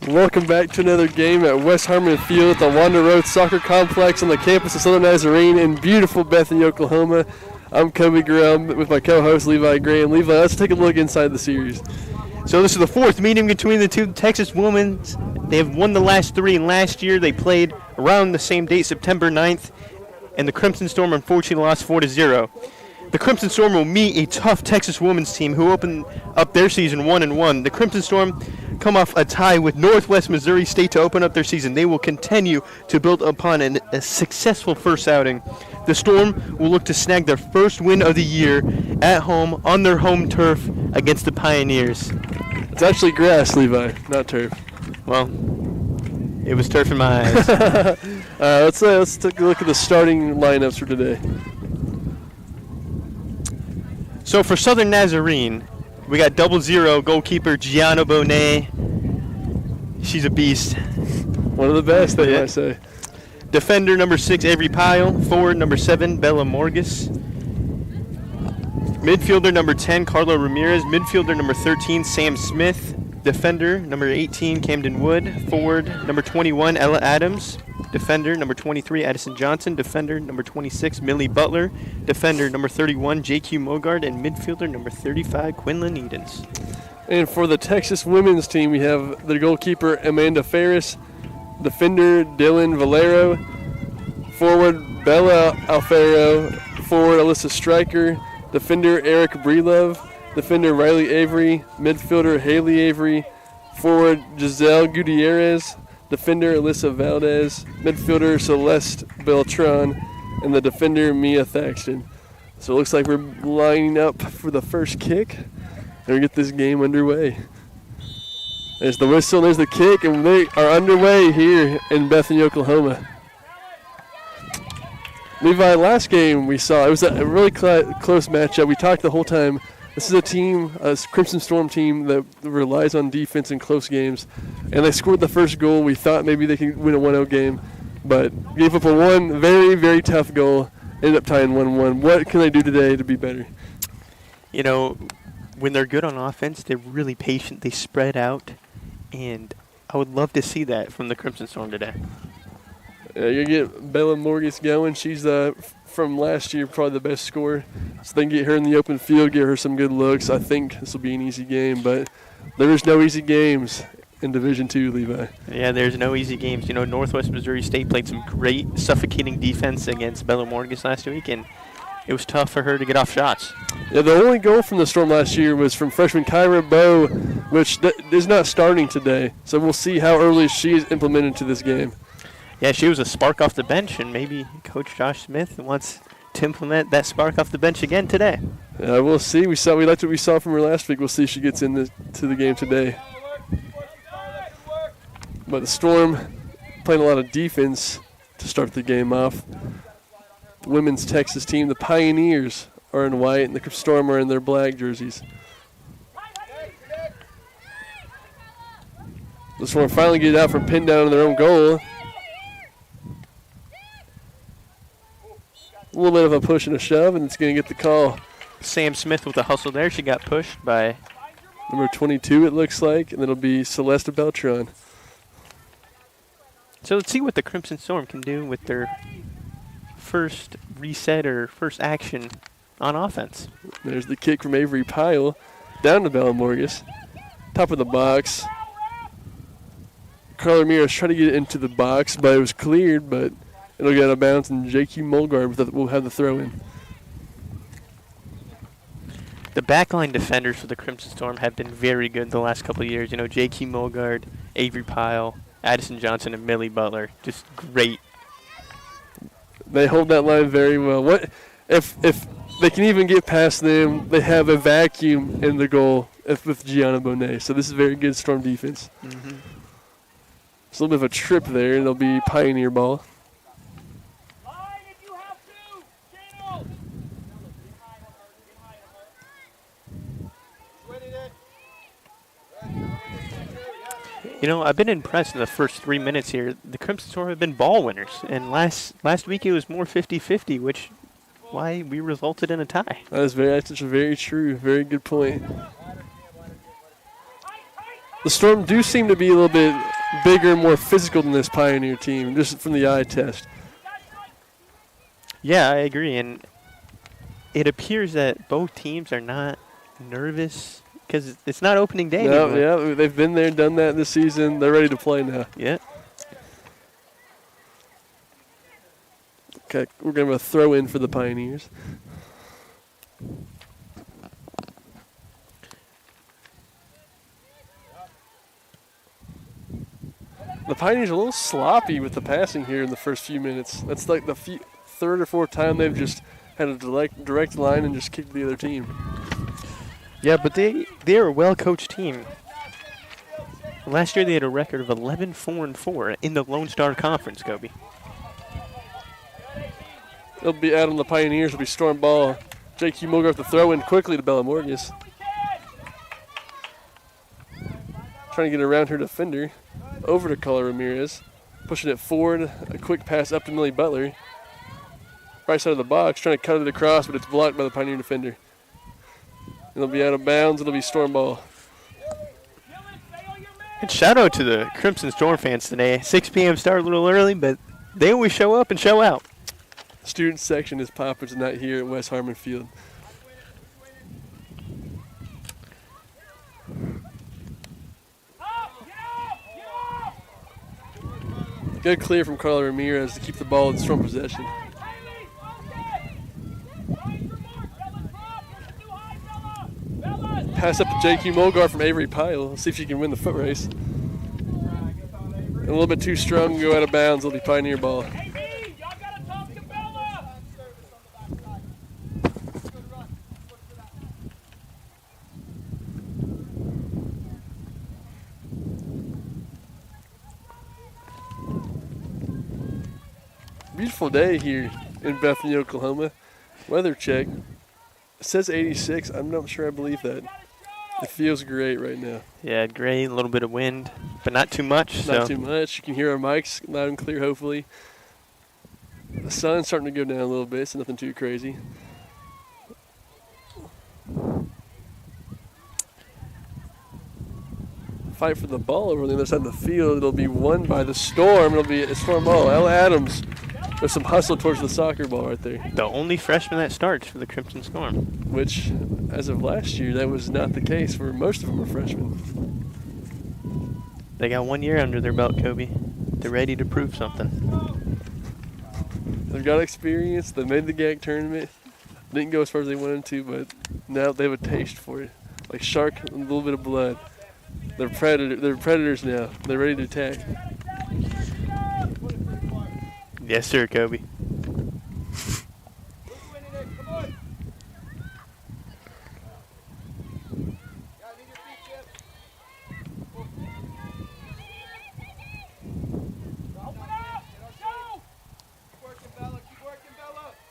Welcome back to another game at West Harmon Field at the Wander Road Soccer Complex on the campus of Southern Nazarene in beautiful Bethany, Oklahoma. I'm Kobe Gurrell with my co-host Levi Graham. Levi, let's take a look inside the series. So this is the fourth meeting between the two Texas women. They have won the last three, and last year they played around the same date, September 9th, and the Crimson Storm unfortunately lost 4-0. The Crimson Storm will meet a tough Texas women's team who opened up their season 1-1. The Crimson Storm come off a tie with Northwest Missouri State to open up their season. They will continue to build upon a successful first outing. The Storm will look to snag their first win of the year at home on their home turf against the Pioneers. It's actually grass, Levi, not turf. Well, it was turf in my eyes. Let's take a look at the starting lineups for today. So for Southern Nazarene, we got 0-0 goalkeeper Gianna Bonet. She's a beast. One of the best, I might say. Defender number 6, Avery Pyle. Forward number 7, Bella Morgus. Midfielder number 10, Carlo Ramirez. Midfielder number 13, Sam Smith. Defender number 18, Camden Wood. Forward number 21, Ella Adams. Defender number 23, Addison Johnson. Defender number 26, Millie Butler. Defender number 31, J.Q. Mogard. And midfielder number 35, Quinlan Edens. And for the Texas women's team, we have the goalkeeper Amanda Ferris, defender Dylan Valero, forward Bella Alfaro, forward Alyssa Stryker, defender Eric Breelove, defender Riley Avery, midfielder Haley Avery, forward Giselle Gutierrez, defender Alyssa Valdez, midfielder Celeste Beltran, and the defender Mia Thaxton. So it looks like we're lining up for the first kick, and we get this game underway. There's the whistle, there's the kick, and they are underway here in Bethany, Oklahoma. Levi, last game we saw, it was a really close matchup. We talked the whole time. This is a team, a Crimson Storm team that relies on defense in close games, and they scored the first goal. We thought maybe they could win a 1-0 game, but gave up a one very, very tough goal, ended up tying 1-1. What can they do today to be better? You know, when they're good on offense, they're really patient. They spread out, and I would love to see that from the Crimson Storm today. You get Bella Morgus going. She's from last year probably the best scorer. So they can get her in the open field, get her some good looks. I think this will be an easy game, but there is no easy games in Division II, Levi. Yeah, there's no easy games. You know, Northwest Missouri State played some great suffocating defense against Bella Morgus last week, and it was tough for her to get off shots. Yeah, the only goal from the Storm last year was from freshman Kyra Bowe, which is not starting today. So we'll see how early she is implemented to this game. Yeah, she was a spark off the bench, and maybe Coach Josh Smith wants to implement that spark off the bench again today. We'll see. We liked what we saw from her last week. We'll see if she gets into the game today. But the Storm playing a lot of defense to start the game off. The women's Texas team, the Pioneers, are in white, and the Storm are in their black jerseys. The Storm finally get it out from pinned down in their own goal. A little bit of a push and a shove, and it's going to get the call. Sam Smith with a hustle there. She got pushed by number 22, it looks like, and it'll be Celeste Beltran. So let's see what the Crimson Storm can do with their first reset or first action on offense. There's the kick from Avery Pyle down to Bella Morgus. Top of the box. Carla Ramirez tried to get it into the box, but it was cleared, but it'll get a bounce, and J.Q. Mulgard will have the throw in. The backline defenders for the Crimson Storm have been very good the last couple of years. You know, J.Q. Mulgard, Avery Pyle, Addison Johnson, and Millie Butler. Just great. They hold that line very well. What if they can even get past them? They have a vacuum in the goal with Gianna Bonet. So this is very good Storm defense. Mm-hmm. It's a little bit of a trip there, and it'll be Pioneer ball. You know, I've been impressed in the first 3 minutes here. The Crimson Storm have been ball winners, and last week it was more 50-50, which why we resulted in a tie. That's very true. Very good point. The Storm do seem to be a little bit bigger and more physical than this Pioneer team, just from the eye test. Yeah, I agree. And it appears that both teams are not nervous because it's not opening day anymore. Yeah, they've been there, done that this season. They're ready to play now. Yeah. Okay, we're going to have a throw in for the Pioneers. The Pioneers are a little sloppy with the passing here in the first few minutes. That's like the third or fourth time they've just had a direct line and just kicked the other team. Yeah, but they're a well-coached team. Last year they had a record of 11-4-4 in the Lone Star Conference, Kobe. They'll be out on the Pioneers. Will be storm ball. J.Q. Mulgar with the throw in quickly to Bella Morgus. Trying to get around her defender. Over to Carla Ramirez. Pushing it forward. A quick pass up to Millie Butler. Right side of the box. Trying to cut it across, but it's blocked by the Pioneer defender. It'll be out of bounds. It'll be storm ball. And shout out to the Crimson Storm fans today. 6 p.m. start a little early, but they always show up and show out. Student section is popping tonight here at West Harmon Field. Good clear from Carla Ramirez to keep the ball in strong possession. Pass up to J.Q. Mulgar from Avery Pyle. Let's see if she can win the foot race. And a little bit too strong, go out of bounds. It'll be Pioneer ball. Beautiful day here in Bethany, Oklahoma. Weather check. It says 86. I'm not sure I believe that. It feels great right now. Yeah, great. A little bit of wind, but not too much. Not too much. You can hear our mics loud and clear, hopefully. The sun's starting to go down a little bit, so nothing too crazy. Fight for the ball over on the other side of the field. It'll be won by the Storm. It'll be a Storm ball. Ella Adams. There's some hustle towards the soccer ball right there. The only freshman that starts for the Crimson Storm. Which, as of last year, that was not the case for most of them are freshmen. They got 1 year under their belt, Kobe. They're ready to prove something. They've got experience. They made the GAC tournament. Didn't go as far as they wanted to, but now they have a taste for it. Like shark, a little bit of blood. They're predators now. They're ready to attack. Yes, sir, Kobe.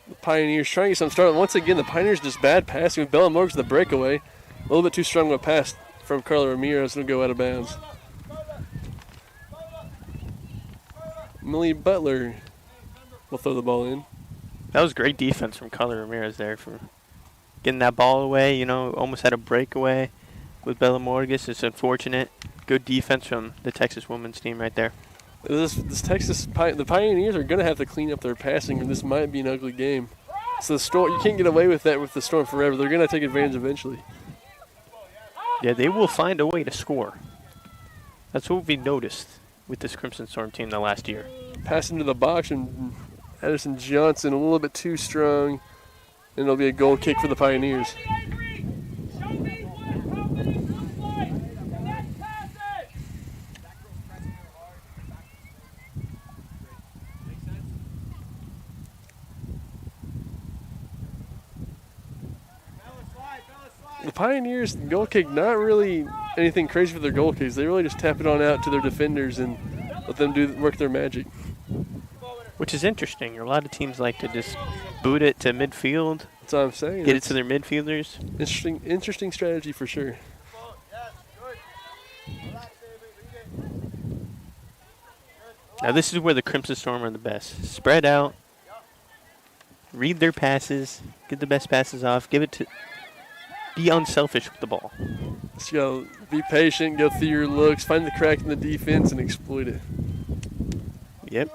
The Pioneers trying to get some start. Once again, the Pioneers just bad passing with Bella Morgan the breakaway. A little bit too strong of a pass from Carla Ramirez. It'll go out of bounds. Millie Butler will throw the ball in. That was great defense from Carla Ramirez there for getting that ball away. You know, almost had a breakaway with Bella Morgus. It's unfortunate. Good defense from the Texas women's team right there. The Pioneers are going to have to clean up their passing, and this might be an ugly game. So the Storm, you can't get away with that with the Storm forever. They're going to take advantage eventually. Yeah, they will find a way to score. That's what we noticed with this Crimson Storm team the last year. Pass into the box, and Addison Johnson a little bit too strong, and it'll be a goal kick for the Pioneers. The Pioneers goal kick, not really anything crazy for their goal kicks. They really just tap it on out to their defenders and let them work their magic. Which is interesting. A lot of teams like to just boot it to midfield. That's what I'm saying. Get it to their midfielders. Interesting strategy for sure. Now this is where the Crimson Storm are the best. Spread out. Read their passes. Get the best passes off. Give it to be unselfish with the ball. Just gotta be patient, go through your looks, find the crack in the defense, and exploit it. Yep.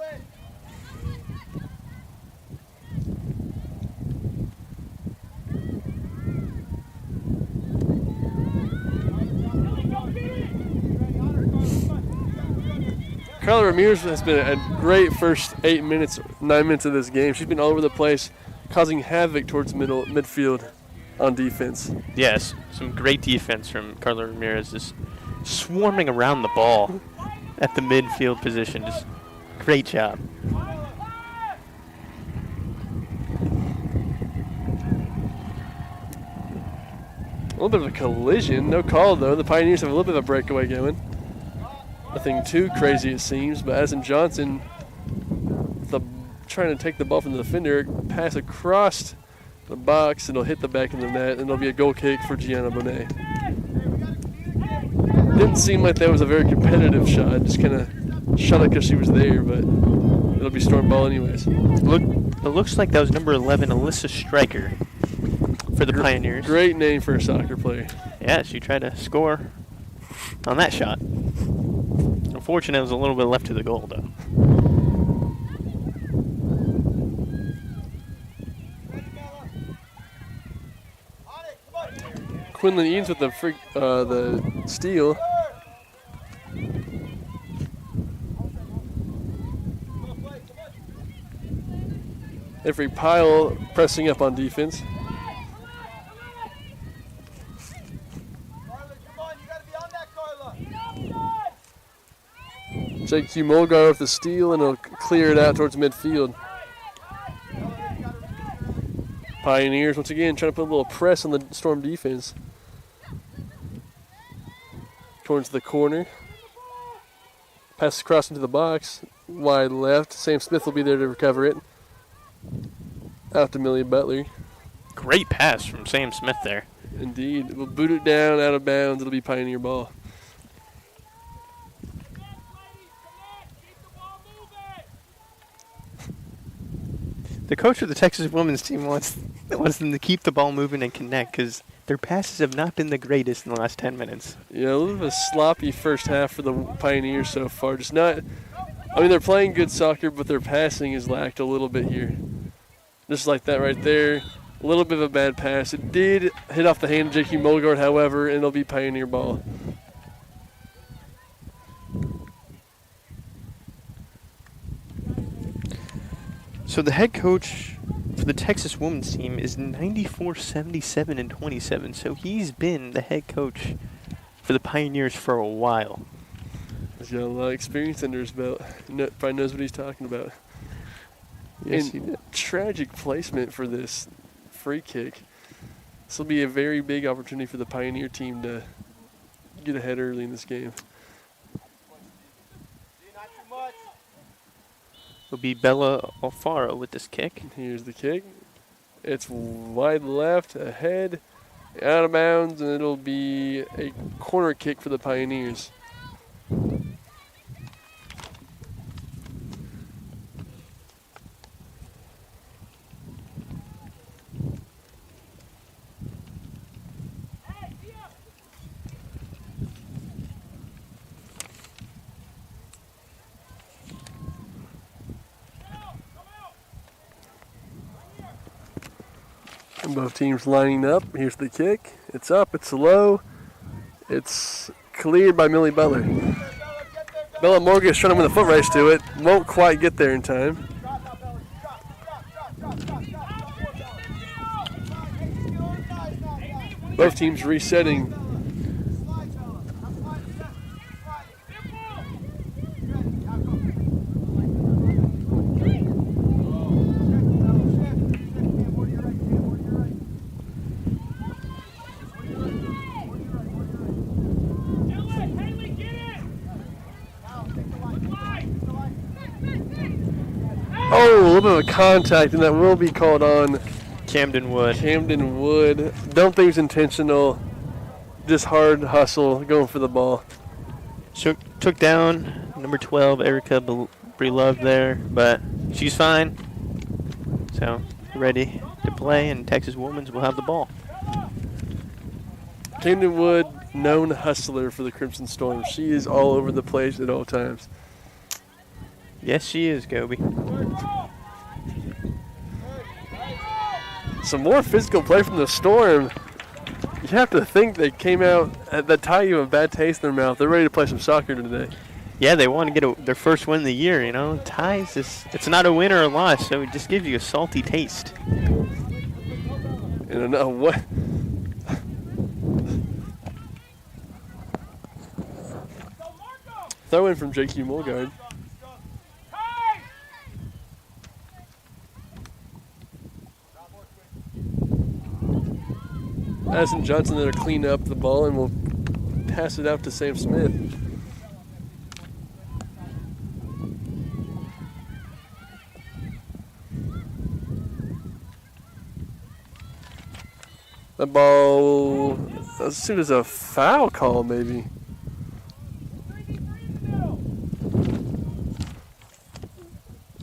Carla Ramirez has been a great first 9 minutes of this game. She's been all over the place, causing havoc towards midfield on defense. Yes, some great defense from Carla Ramirez, just swarming around the ball at the midfield position. Just great job. A little bit of a collision, no call though. The Pioneers have a little bit of a breakaway going. Nothing too crazy it seems, but Addison Johnson trying to take the ball from the defender, pass across the box, and it'll hit the back of the net, and it'll be a goal kick for Gianna Bonet. Didn't seem like that was a very competitive shot, just kind of shot it because she was there, but it'll be storm ball anyways. It looks like that was number 11, Alyssa Stryker, for the Pioneers. Great name for a soccer player. Yeah, she tried to score on that shot. Unfortunately, it was a little bit left to the goal, though. Quinlan Eanes with the steal. Every Pyle pressing up on defense. J.Q. Mulgar with the steal, and he'll clear it out towards midfield. Pioneers, once again, trying to put a little press on the Storm defense. Towards the corner. Pass across into the box. Wide left. Sam Smith will be there to recover it. Out to Millie Butler. Great pass from Sam Smith there. Indeed. We'll boot it down, out of bounds. It'll be Pioneer ball. The coach of the Texas women's team wants them to keep the ball moving and connect because their passes have not been the greatest in the last 10 minutes. Yeah, a little bit of a sloppy first half for the Pioneers so far. Just not, I mean, they're playing good soccer, but their passing has lacked a little bit here. Just like that right there. A little bit of a bad pass. It did hit off the hand of J.Q. Mulgard, however, and it'll be Pioneer ball. So the head coach for the Texas women's team is 94-77-27. So he's been the head coach for the Pioneers for a while. He's got a lot of experience under his belt. Probably knows what he's talking about. Yes, and he did. Tragic placement for this free kick. This will be a very big opportunity for the Pioneer team to get ahead early in this game. It'll be Bella Alfaro with this kick. Here's the kick. It's wide left, ahead, out of bounds, and it'll be a corner kick for the Pioneers. Both teams lining up. Here's the kick. It's up. It's low. It's cleared by Millie Butler. Bella Morgan is trying to win the foot race to it. Won't quite get there in time. Both teams resetting. Oh, a little bit of a contact, and that will be called on Camden Wood. Camden Wood. Don't think it's intentional. Just hard hustle, going for the ball. So took down number 12, Erica Breelove there, but she's fine. So ready to play, and Texas Women's will have the ball. Camden Wood, known hustler for the Crimson Storm. She is all over the place at all times. Yes, she is, Kobe. Some more physical play from the Storm. You have to think they came out at that tie you a bad taste in their mouth. They're ready to play some soccer today. Yeah, they want to get their first win of the year, you know. Ties, it's not a win or a loss, so it just gives you a salty taste. And what? Throw in from J.Q. Mulgard. Addison Johnson there to clean up the ball, and we'll pass it out to Sam Smith. That ball, as soon as a foul call, maybe.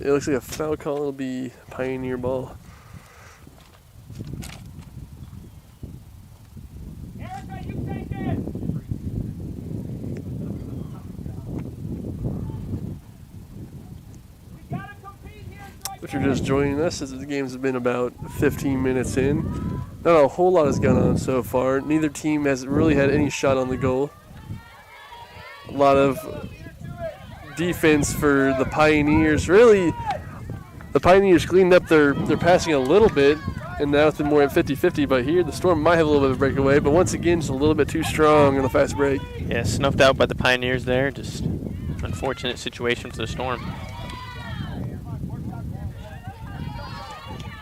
It looks like a foul call. It'll be Pioneer ball. If you're just joining us, as the game's been about 15 minutes in, not a whole lot has gone on so far. Neither team has really had any shot on the goal. A lot of defense for the Pioneers. Really, the Pioneers cleaned up their passing a little bit, and now it's been more at 50-50. But here, the Storm might have a little bit of a breakaway, but once again, just a little bit too strong on the fast break. Yeah, snuffed out by the Pioneers there. Just unfortunate situation for the Storm.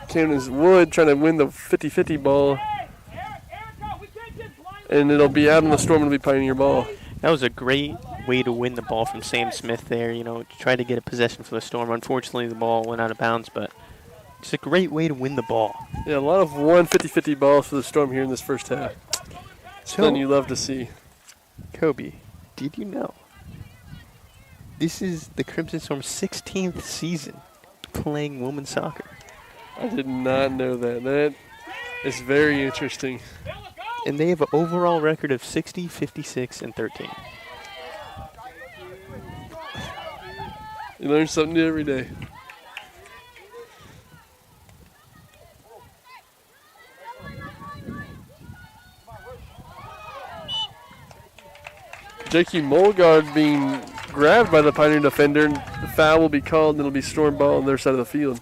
Camden's Wood trying to win the 50-50 ball, and it'll be out on the Storm. It'll be Pioneer ball. That was a great way to win the ball from Sam Smith there. You know, try to get a possession for the Storm. Unfortunately, the ball went out of bounds, but it's a great way to win the ball. Yeah, a lot of 50-50 balls for the Storm here in this first half. Something you love to see. Kobe, did you know this is the Crimson Storm's 16th season playing women's soccer? I did not know that. That is very interesting. And they have an overall record of 60, 56, and 13. You learn something new every day. J.Q. Mulgard being grabbed by the Pioneer defender. The foul will be called, and it'll be Storm ball on their side of the field.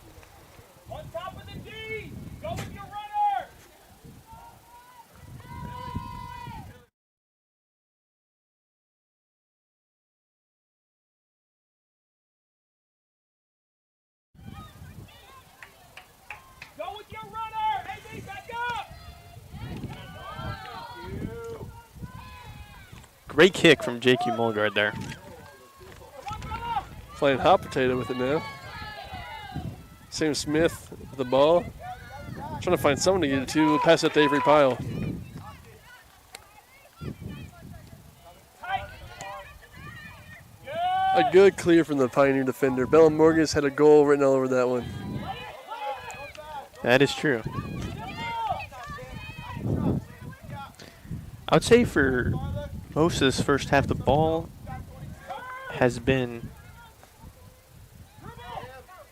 Great kick from J.Q. Mulgard there. Playing hot potato with it now. Sam Smith with the ball. Trying to find someone to get it to. We'll pass it to Avery Pyle. A good clear from the Pioneer defender. Bella Morgan had a goal written all over that one. That is true. I would say for most of this first half, the ball has been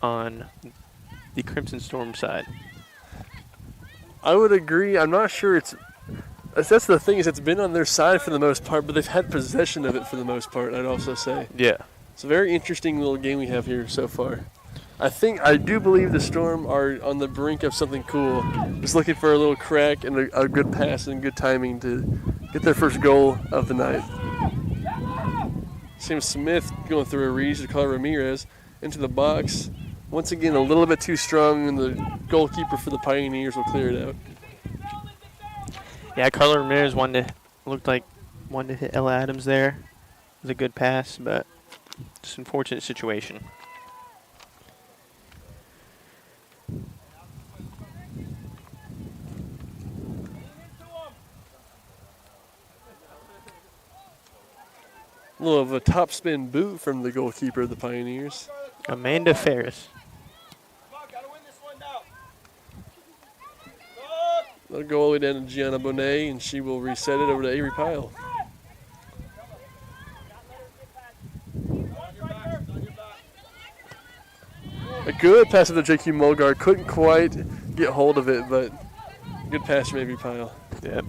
on the Crimson Storm side. I would agree. I'm not sure that's the thing, is it's been on their side for the most part, but they've had possession of it for the most part, I'd also say. Yeah. It's a very interesting little game we have here so far. I do believe the Storm are on the brink of something cool. Just looking for a little crack and a good pass and good timing to get their first goal of the night. Sam Smith going through a read to call Ramirez into the box. Once again, a little bit too strong, and the goalkeeper for the Pioneers will clear it out. Yeah, Carla Ramirez looked like wanted to hit Ella Adams there. It was a good pass, but just an unfortunate situation. A little of a topspin boot from the goalkeeper of the Pioneers. Amanda Ferris. That'll go all the way down to Gianna Bonet, and she will reset it over to Avery Pyle. A good pass to the JQ Mulgar. Couldn't quite get hold of it, but good pass from Avery Pyle. Yep.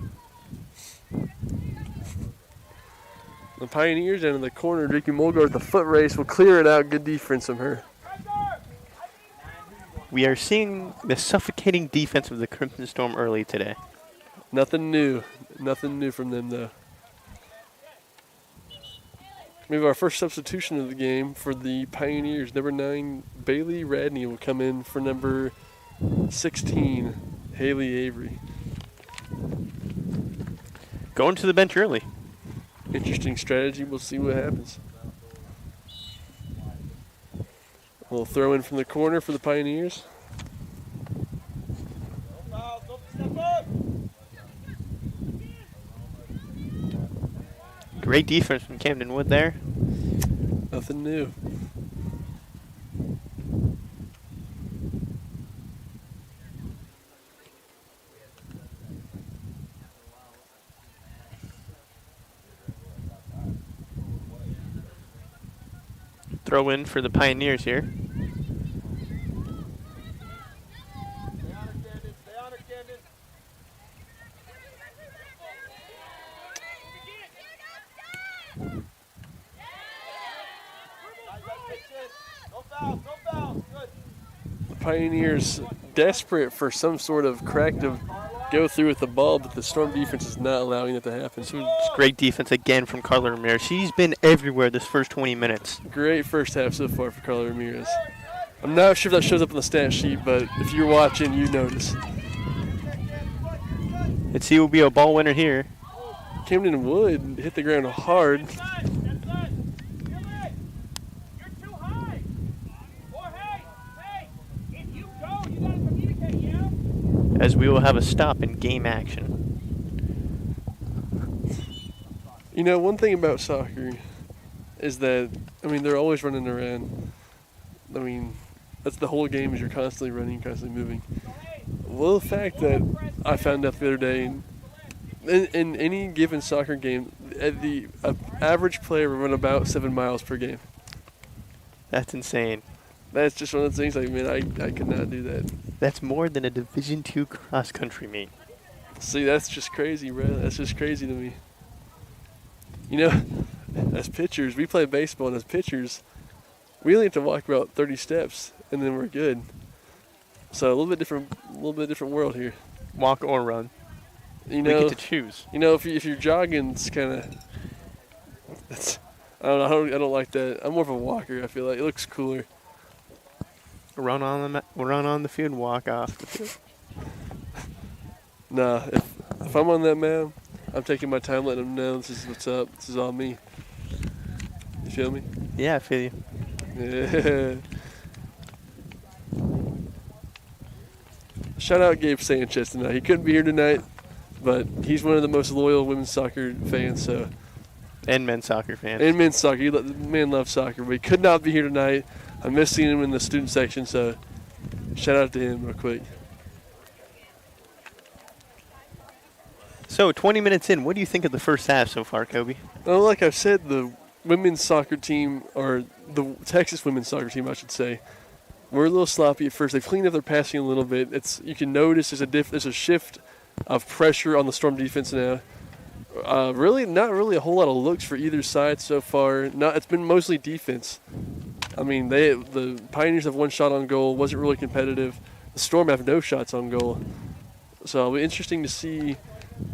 The Pioneers down in the corner. JQ Mulgar with the foot race will clear it out. Good defense from her. We are seeing the suffocating defense of the Crimson Storm early today. Nothing new. Nothing new from them, though. We have our first substitution of the game for the Pioneers. Number 9, Bailey Radney will come in for number 16, Haley Avery. Going to the bench early. Interesting strategy. We'll see what happens. We'll throw in from the corner for the Pioneers. Great defense from Camden Wood there. Nothing new. Throw in for the Pioneers here. The Pioneers desperate for some sort of crack to go through with the ball, but the Storm defense is not allowing it to happen. It's great defense again from Carla Ramirez. She's been everywhere this first 20 minutes. Great first half so far for Carla Ramirez. I'm not sure if that shows up on the stat sheet, but if you're watching, you notice. Let's see who will be a ball winner here. Camden Wood hit the ground hard. As we will have a stop in game action. You know, one thing about soccer is that, I mean, they're always running around. I mean, that's the whole game is you're constantly running, constantly moving. Well, the fact that I found out the other day, in any given soccer game, the average player will run about 7 miles per game. That's insane. That's just one of the things, like, man, I could not do that. That's more than a Division II cross-country meet. See, that's just crazy, bro. That's just crazy to me. You know, as pitchers, we play baseball, and as pitchers, we only have to walk about 30 steps, and then we're good. So a little bit different world here. Walk or run. You know, we get to choose. You know, if you're jogging, it's kind of. I don't know. I don't like that. I'm more of a walker. I feel like it looks cooler. Run on the field, walk off the field. Nah, if I'm on that mound, I'm taking my time, letting them know this is what's up. This is all me. You feel me? Yeah, I feel you. Yeah. Shout out Gabe Sanchez tonight. He couldn't be here tonight, but he's one of the most loyal women's soccer fans. So. And men's soccer fans. And men's soccer. The man loves soccer, but he could not be here tonight. I miss seeing him in the student section, so shout out to him real quick. So, 20 minutes in, what do you think of the first half so far, Kobe? Well, like I've said, the women's soccer team, or the Texas women's soccer team, I should say, were a little sloppy at first. They've cleaned up their passing a little bit. You can notice there's a shift of pressure on the Storm defense now. Really, not really a whole lot of looks for either side so far. It's been mostly defense. I mean, the Pioneers have one shot on goal. Wasn't really competitive. The Storm have no shots on goal. So it'll be interesting to see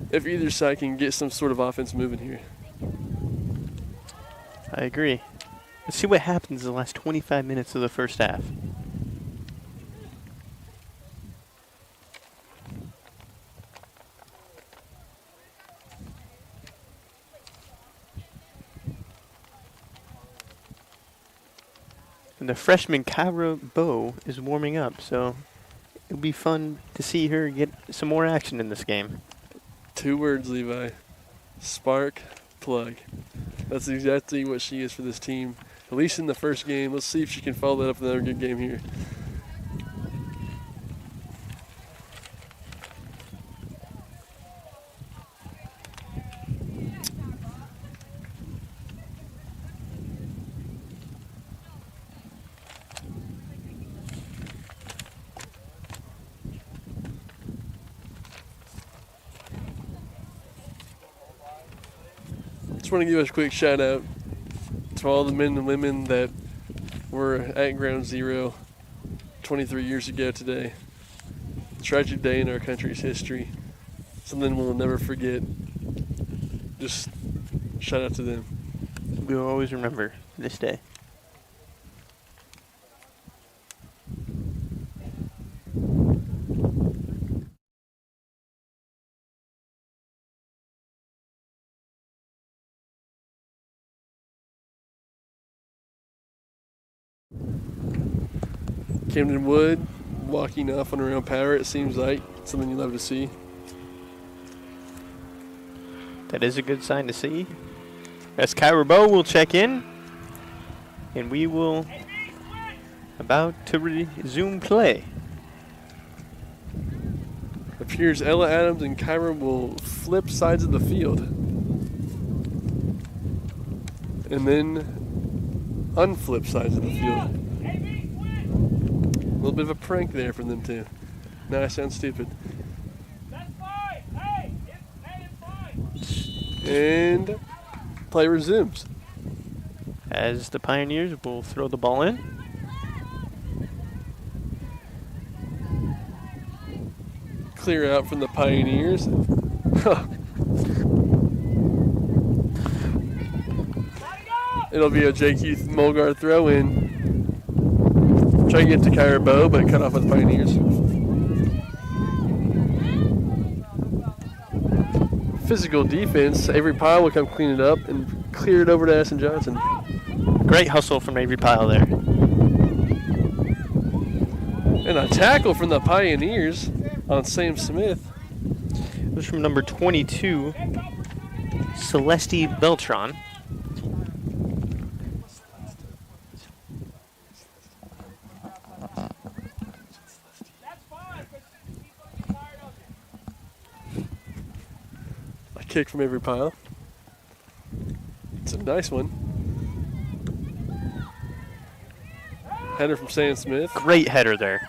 if either side can get some sort of offense moving here. I agree. Let's see what happens in the last 25 minutes of the first half. And the freshman Kyra Bowe is warming up, so it'll be fun to see her get some more action in this game. 2 words, Levi. Spark plug. That's exactly what she is for this team, at least in the first game. Let's see if she can follow that up with another good game here. Just want to give a quick shout out to all the men and women that were at Ground Zero 23 years ago today. A tragic day in our country's history. Something we'll never forget. Just shout out to them. We will always remember this day. Camden Wood walking off on her own power, it seems like. Something you love to see. That is a good sign to see. As Kyra Bow will check in, and we will about to resume play. Appears Ella Adams and Kyra will flip sides of the field. And then unflip sides of the field. A little bit of a prank there from them two. Now I sound stupid. And play resumes. As the Pioneers will throw the ball in. Clear out from the Pioneers. It'll be a Jake Heath Mulgar throw in. Try to get to Kyra Bow, but cut off with the Pioneers. Physical defense. Avery Pyle will come clean it up and clear it over to Addison Johnson. Great hustle from Avery Pyle there. And a tackle from the Pioneers on Sam Smith. It was from number 22, Celeste Beltran. A kick from Avery Pyle. It's a nice one. Header from Sam Smith. Great header there.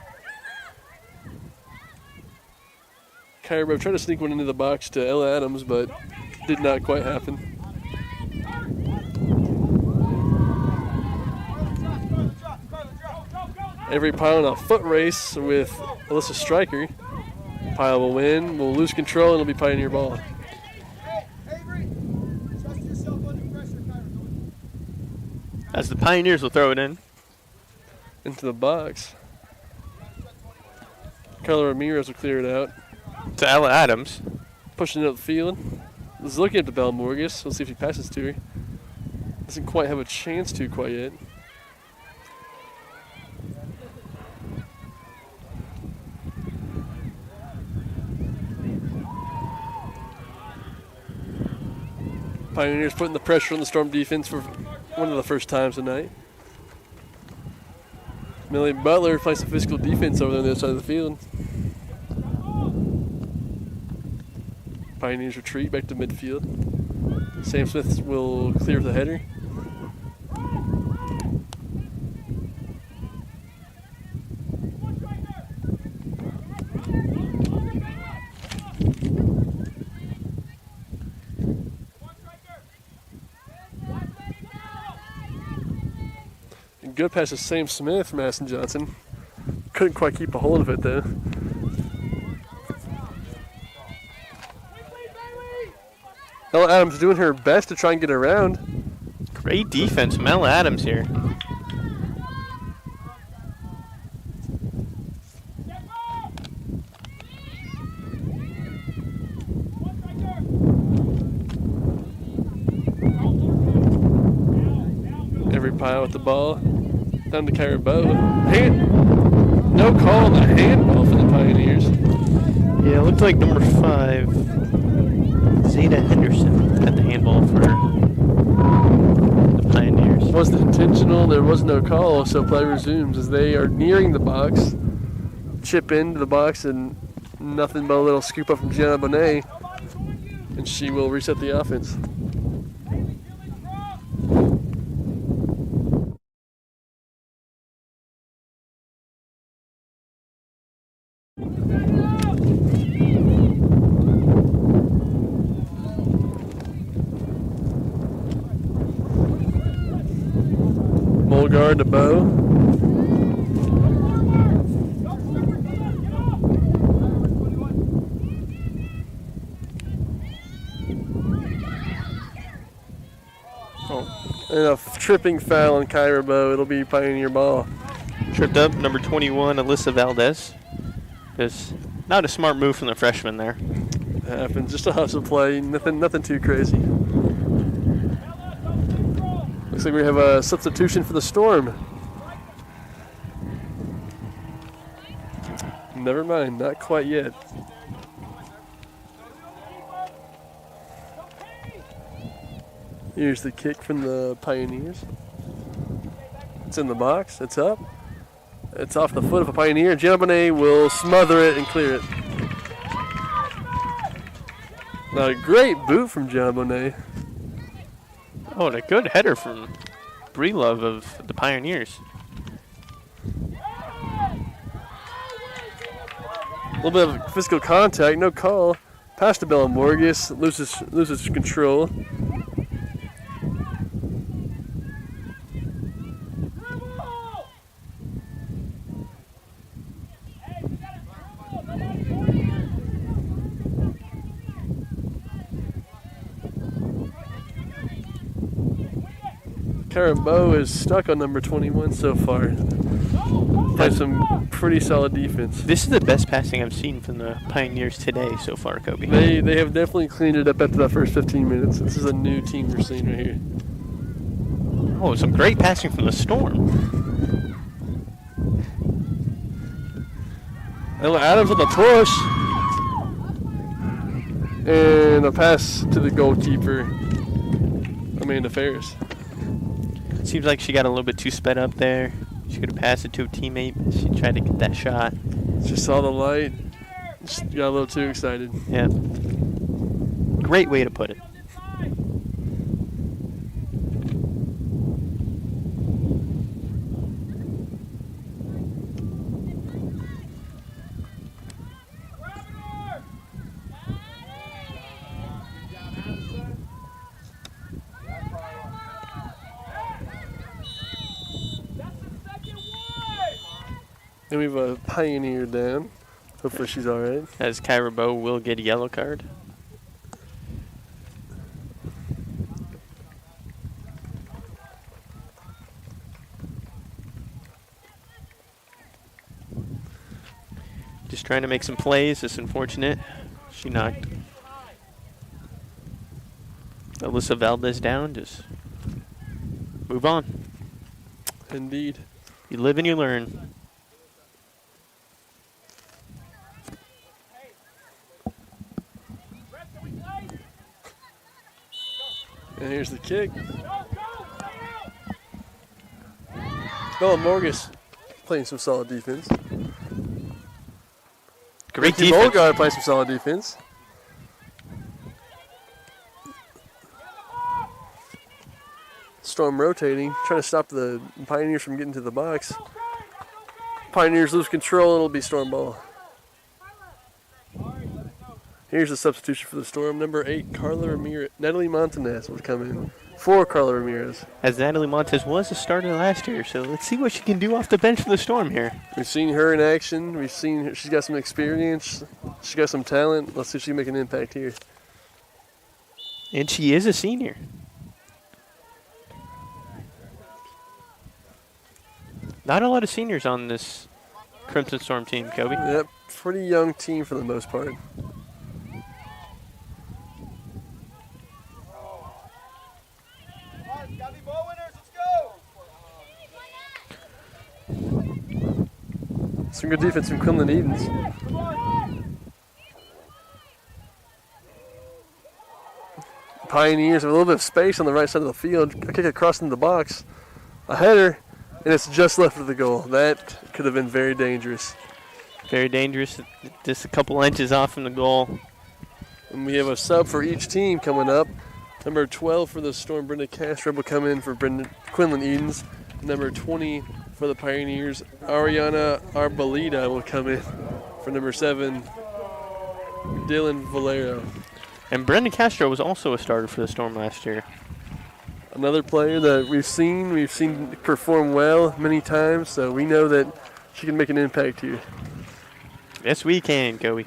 Kyra Bow tried to sneak one into the box to Ella Adams, but did not quite happen. Avery Pyle in a foot race with Alyssa Stryker. Pyle will win, will lose control, and it'll be Pioneer ball. As the Pioneers will throw it in. Into the box. Carla Ramirez will clear it out. To Ella Adams. Pushing it up the field. Is looking at the Bell Morgus. We'll see if he passes to her. Doesn't quite have a chance to quite yet. Pioneers putting the pressure on the Storm defense for one of the first times tonight. Millie Butler plays some physical defense over there on the other side of the field. Pioneers retreat back to midfield. Sam Smith will clear the header. Good pass to Sam Smith from Addison Johnson. Couldn't quite keep a hold of it though. Ella Adams doing her best to try and get around. Great defense from Ella Adams here. Avery Pyle with the ball. Down to Kyra Bow. No call on the handball for the Pioneers. Yeah, it looked like number 5, Zeta Henderson, had the handball for the Pioneers. It wasn't intentional. There was no call, so play resumes as they are nearing the box. Chip into the box and nothing but a little scoop up from Gianna Bonet. And she will reset the offense. guard to Bow. And a tripping foul on Kyra Bow. It'll be Pioneer ball. Tripped up, number 21, Alyssa Valdez. Just not a smart move from the freshman there. Happens. Just a hustle play. Nothing too crazy. Looks like we have a substitution for the Storm. Never mind. Not quite yet. Here's the kick from the Pioneers. It's in the box. It's up. It's off the foot of a Pioneer. Gianna Bonet will smother it and clear it. Now a great boot from Gianna Bonet. Oh, and a good header from Breelove of the Pioneers. A little bit of physical contact. No call. Pass to Bella Morgus. Loses control. Kyra Bow is stuck on number 21 so far. Had some pretty solid defense. This is the best passing I've seen from the Pioneers today so far, Kobe. They have definitely cleaned it up after that first 15 minutes. This is a new team we're seeing right here. Oh, some great passing from the Storm. Ella Adams on the push. And a pass to the goalkeeper, Amanda Ferris. Seems like she got a little bit too sped up there. She could have passed it to a teammate. She tried to get that shot. She saw the light. Just got a little too excited. Yeah. Great way to put it. And we have a Pioneer down. Hopefully she's all right. As Kyra Bow will get a yellow card. Just trying to make some plays. It's unfortunate. She knocked Alyssa Valdez down. Just move on. Indeed. You live and you learn. And here's the kick. Bella Morgus playing some solid defense. Great Ricky defense. Mulgard playing some solid defense. Storm rotating, trying to stop the Pioneers from getting to the box. Pioneers lose control, it'll be Storm ball. Here's the substitution for the Storm. Number 8, Carla Ramirez. Natalie Montanez will come in for Carla Ramirez. As Natalie Montez was a starter last year, so let's see what she can do off the bench for the Storm here. We've seen her in action. We've seen her. She's got some experience. She's got some talent. Let's see if she can make an impact here. And she is a senior. Not a lot of seniors on this Crimson Storm team, Kobe. Yep, pretty young team for the most part. Some good defense from Quinlan Edens. Pioneers have a little bit of space on the right side of the field. A kick across into the box. A header, and it's just left of the goal. That could have been very dangerous. Very dangerous. Just a couple inches off from the goal. And we have a sub for each team coming up. Number 12 for the Storm, Brenda Castro will come in for Quinlan Edens. Number 20 for the Pioneers, Ariana Arboleda will come in for number 7, Dylan Valero. And Brenda Castro was also a starter for the Storm last year. Another player that we've seen perform well many times, so we know that she can make an impact here. Yes, we can, Kobe.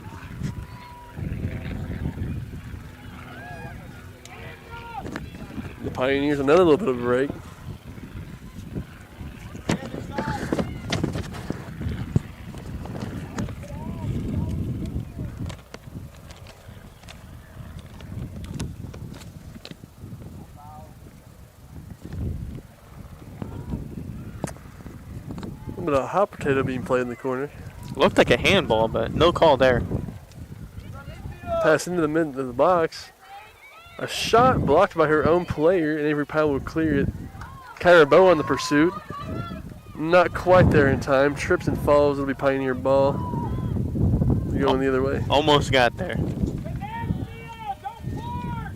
The Pioneers, another little bit of a break. But a hot potato being played in the corner. Looked like a handball, but no call there. Pass into the box. A shot blocked by her own player, and Avery Powell will clear it. Kyra Bow on the pursuit. Not quite there in time. Trips and falls. It'll be Pioneer ball. Going the other way. Almost got there.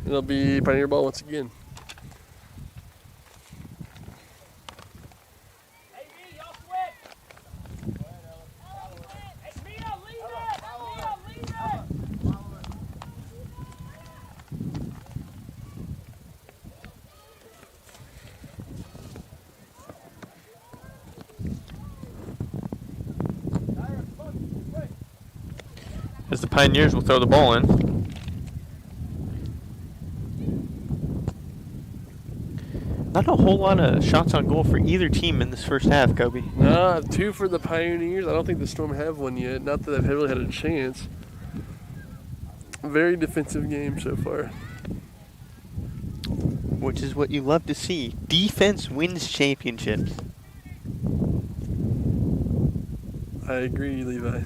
It'll be Pioneer ball once again. As the Pioneers will throw the ball in. Not a whole lot of shots on goal for either team in this first half, Kobe. Nah, 2 for the Pioneers. I don't think the Storm have one yet. Not that they've really had a chance. Very defensive game so far. Which is what you love to see. Defense wins championships. I agree, Levi.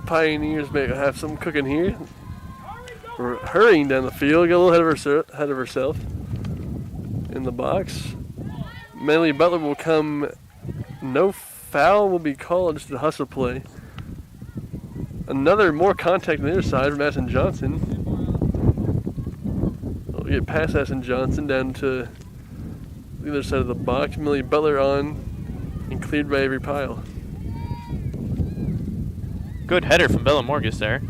Pioneers may have some cooking here. We're hurrying down the field, got a little ahead of herself in the box. Melanie Butler will come. No foul will be called, just a hustle play. Another more contact on the other side from Addison Johnson. We'll get past Addison Johnson down to the other side of the box. Melanie Butler on and cleared by Avery Pyle. Good header from Bella Morgus there.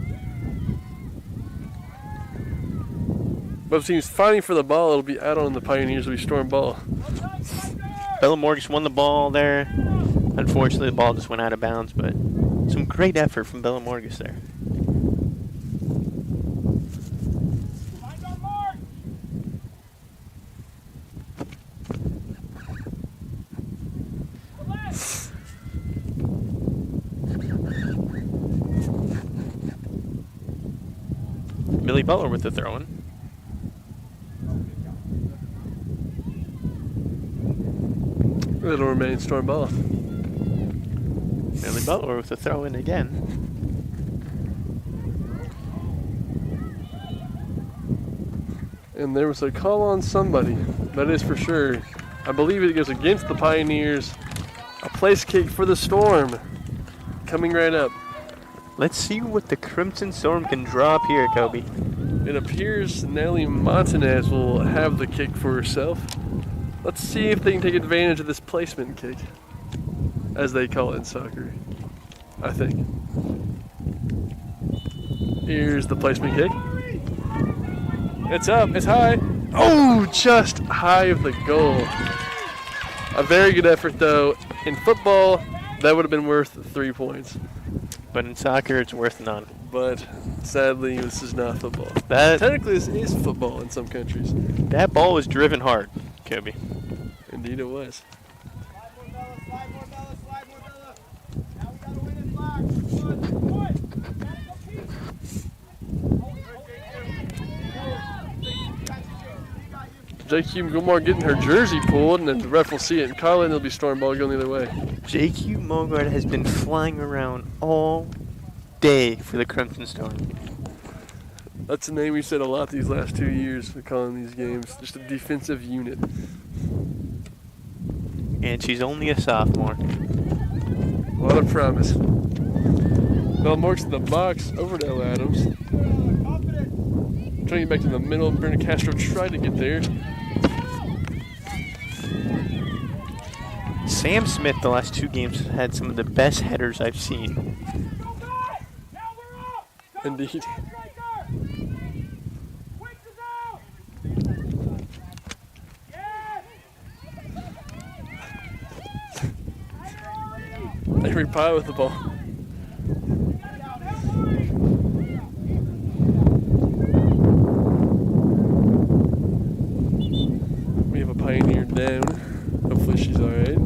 Both teams fighting for the ball. It'll be out on the Pioneers. It'll be Storm ball. Bella Morgus won the ball there. Unfortunately, the ball just went out of bounds, but some great effort from Bella Morgus there. Millie Butler with the throw-in. It'll remain Storm ball. Millie Butler with the throw-in again. And there was a call on somebody. That is for sure. I believe it goes against the Pioneers. A place kick for the Storm. Coming right up. Let's see what the Crimson Storm can draw up here, Kobe. It appears Nelly Montanez will have the kick for herself. Let's see if they can take advantage of this placement kick, as they call it in soccer, I think. Here's the placement kick. It's up, it's high. Oh, just high of the goal. A very good effort, though. In football, that would have been worth 3 points. But in soccer, it's worth none. But sadly, this is not football. Technically, this is football in some countries. That ball was driven hard, Kobe. Indeed, it was. JQ Gilmore getting her jersey pulled, and then the ref will see it and call it, and it'll be Storm ball going the other way. JQ Mogard has been flying around all day for the Crimson Storm. That's a name we said a lot these last 2 years for calling these games. Just a defensive unit. And she's only a sophomore. A lot of promise. Bella Morgan's in the box over to Ella Adams. Trying to get back to the middle. Brenda Castro tried to get there. Sam Smith, the last 2 games, has had some of the best headers I've seen. Indeed. Avery Pye with the ball. We have a Pioneer down. Hopefully she's alright.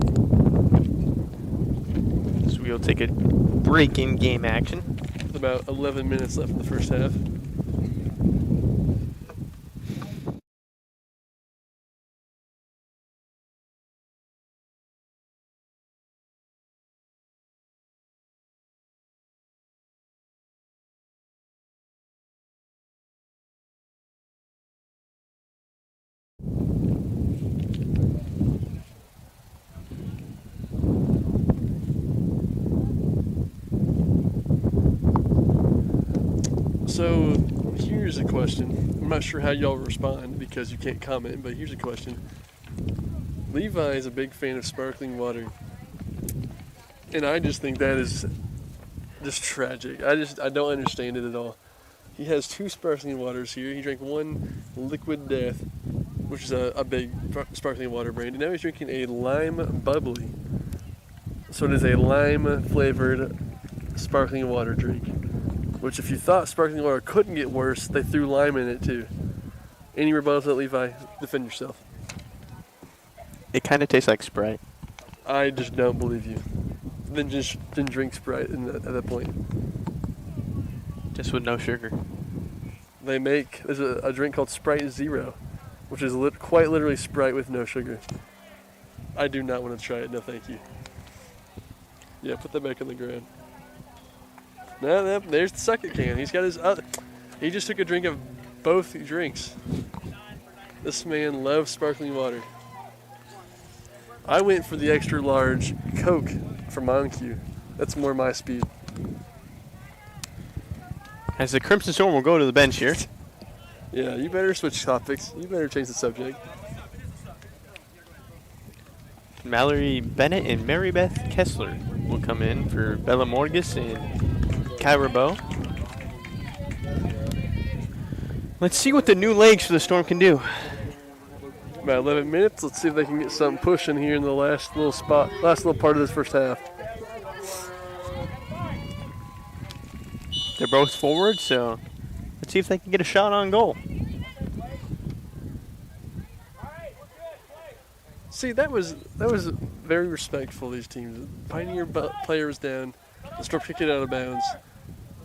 So we'll take a break in game action. With about 11 minutes left in the first half. So here's a question. I'm not sure how y'all respond because you can't comment, but here's a question. Levi is a big fan of sparkling water. And I just think that is just tragic. I don't understand it at all. He has 2 sparkling waters here. He drank one Liquid Death, which is a big sparkling water brand. And now he's drinking a lime bubbly. So it is a lime flavored sparkling water drink. Which, if you thought sparkling water couldn't get worse, they threw lime in it too. Any rebuttals at Levi? Defend yourself. It kind of tastes like Sprite. I just don't believe you. Then drink Sprite at that point. Just with no sugar. There's a drink called Sprite Zero, which is quite literally Sprite with no sugar. I do not want to try it. No, thank you. Yeah, put that back on the ground. No, there's the second can. He's got his other. He just took a drink of both drinks. This man loves sparkling water. I went for the extra large Coke from Monque. That's more my speed. As the Crimson Storm will go to the bench here. Yeah, you better switch topics. You better change the subject. Mallory Bennett and Mary Beth Kessler will come in for Bella Morgus and Kyra Bow. Let's see what the new legs for the Storm can do. About 11 minutes. Let's see if they can get something pushing here in the last little part of this first half. They're both forward, so let's see if they can get a shot on goal. See, that was very respectful of these teams. Pioneer player was down. The Storm kicked it out of bounds.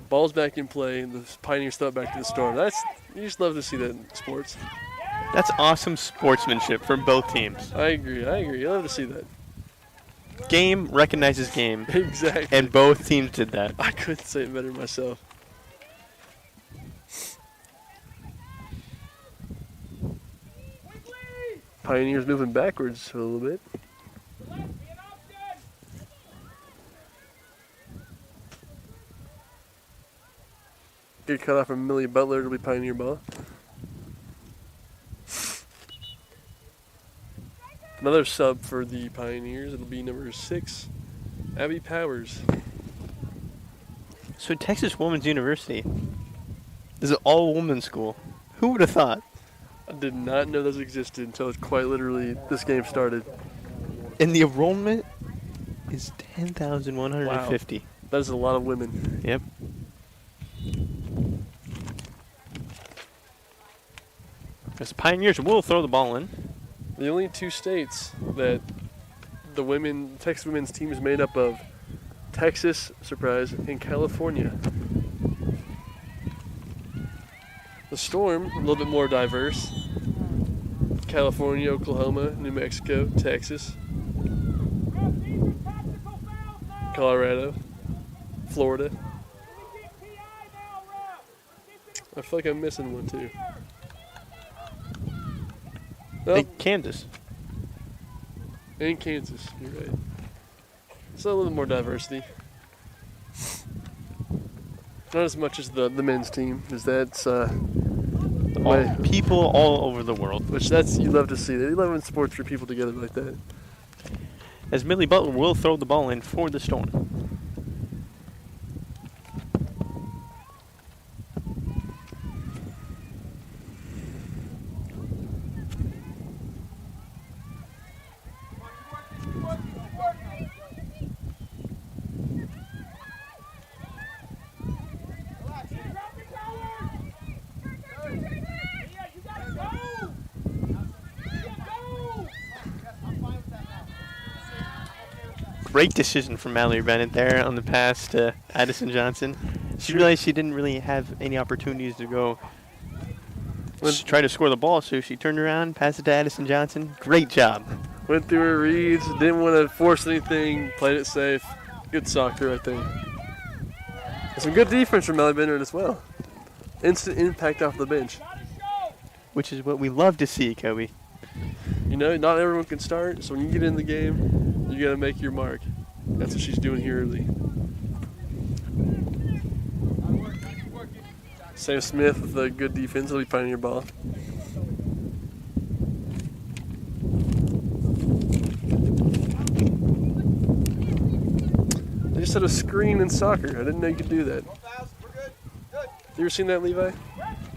Ball's back in play, and the Pioneers throw it back to the Storm. You just love to see that in sports. That's awesome sportsmanship from both teams. I agree. I love to see that. Game recognizes game. Exactly. And both teams did that. I couldn't say it better myself. Pioneers moving backwards a little bit. Get cut off from Millie Butler. It'll be Pioneer ball. Another sub for the Pioneers. It'll be number 6, Abby Powers. So Texas Women's University is an all-woman school. Who would have thought? I did not know those existed until quite literally this game started. And the enrollment is 10,150. Wow. That is a lot of women. Yep. As the Pioneers will throw the ball in. The only 2 states that the Texas women's team is made up of, Texas, surprise, and California. The Storm, a little bit more diverse. California, Oklahoma, New Mexico, Texas, Colorado, Florida. I feel like I'm missing one too. Well, And Kansas. and Kansas, you're right. So a little more diversity. Not as much as the men's team, because that's People all over the world. which that's you love to see. They love when sports bring people together like that. As Millie Butler will throw the ball in for the Storm. Great decision from Mallory Bennett there on the pass to Addison Johnson. She realized she didn't really have any opportunities to go try to score the ball, so she turned around, passed it to Addison Johnson. Great job. Went through her reads, didn't want to force anything, played it safe. Good soccer right there. And some good defense from Mallory Bennett as well. Instant impact off the bench. Which is what we love to see, Kobe. You know, not everyone can start, so when you get in the game, you got to make your mark. That's what she's doing here early. Sam Smith with a good defense. He'll be finding your ball. They just had a screen in soccer. I didn't know you could do that. You ever seen that, Levi?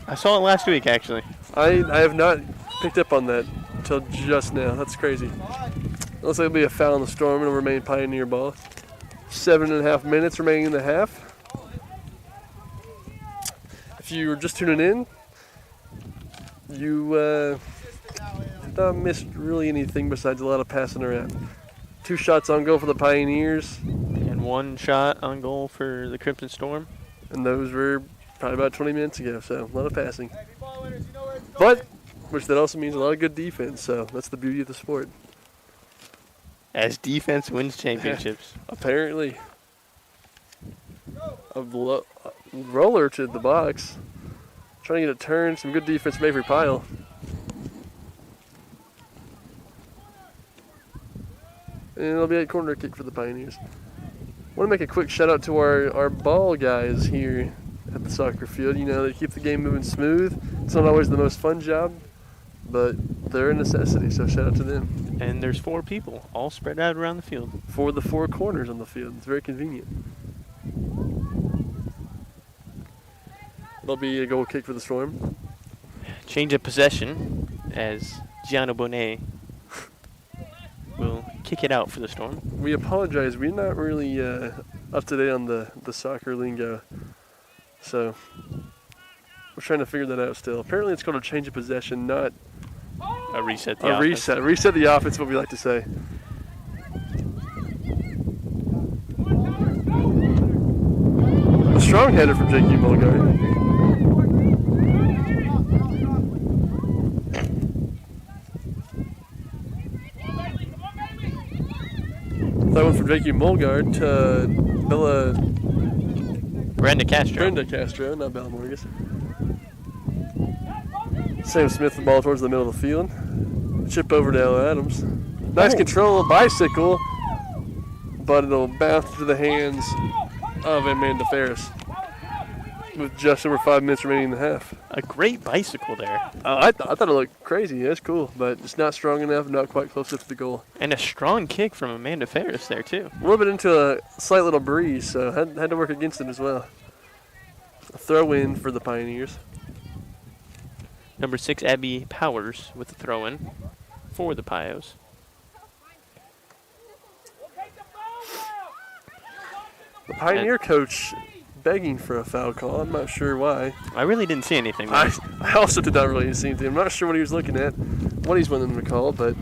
I saw it last week, actually. I have not picked up on that until just now. That's crazy. Looks like it'll be a foul on the Storm and it'll remain Pioneer ball. 7.5 minutes remaining in the half. If you were just tuning in, you not missed really anything besides a lot of passing around. 2 shots on goal for the Pioneers. And 1 shot on goal for the Crimson Storm. And those were probably about 20 minutes ago, so a lot of passing. But, which that also means a lot of good defense, so that's the beauty of the sport. As defense wins championships. Apparently. A roller to the box. Trying to get a turn. Some good defense from Avery Pyle. And it'll be a corner kick for the Pioneers. Want to make a quick shout out to our ball guys here at the soccer field. You know, they keep the game moving smooth. It's not always the most fun job, but they're a necessity, so shout out to them. And there's 4 people all spread out around the field. For the 4 corners on the field. It's very convenient. It'll be a goal kick for the Storm. Change of possession as Gianna Bonet will kick it out for the Storm. We apologize. We're not really up to date on the soccer lingo. So we're trying to figure that out still. Apparently it's called a change of possession, not A reset the a offense. reset. Reset the offense is what we like to say. A strong header from J.Q. Mulgard. That one from J.Q. Mulgard to Brenda Castro. Brenda Castro, not Bella Morgus. Sam Smith, the ball towards the middle of the field. Chip over to Ella Adams. Nice control, bicycle, but it'll bounce to the hands of Amanda Ferris with just over 5 minutes remaining in the half. A great bicycle there. I thought it looked crazy. That's cool, but it's not strong enough, not quite close enough to the goal. And a strong kick from Amanda Ferris there, too. A little bit into a slight little breeze, so had to work against it as well. A throw in for the Pioneers. Number 6, Abby Powers with the throw-in for the Pios. The Pioneer coach begging for a foul call. I'm not sure why. I really didn't see anything. I also did not really see anything. I'm not sure what he was looking at, what he's wanting them to call, but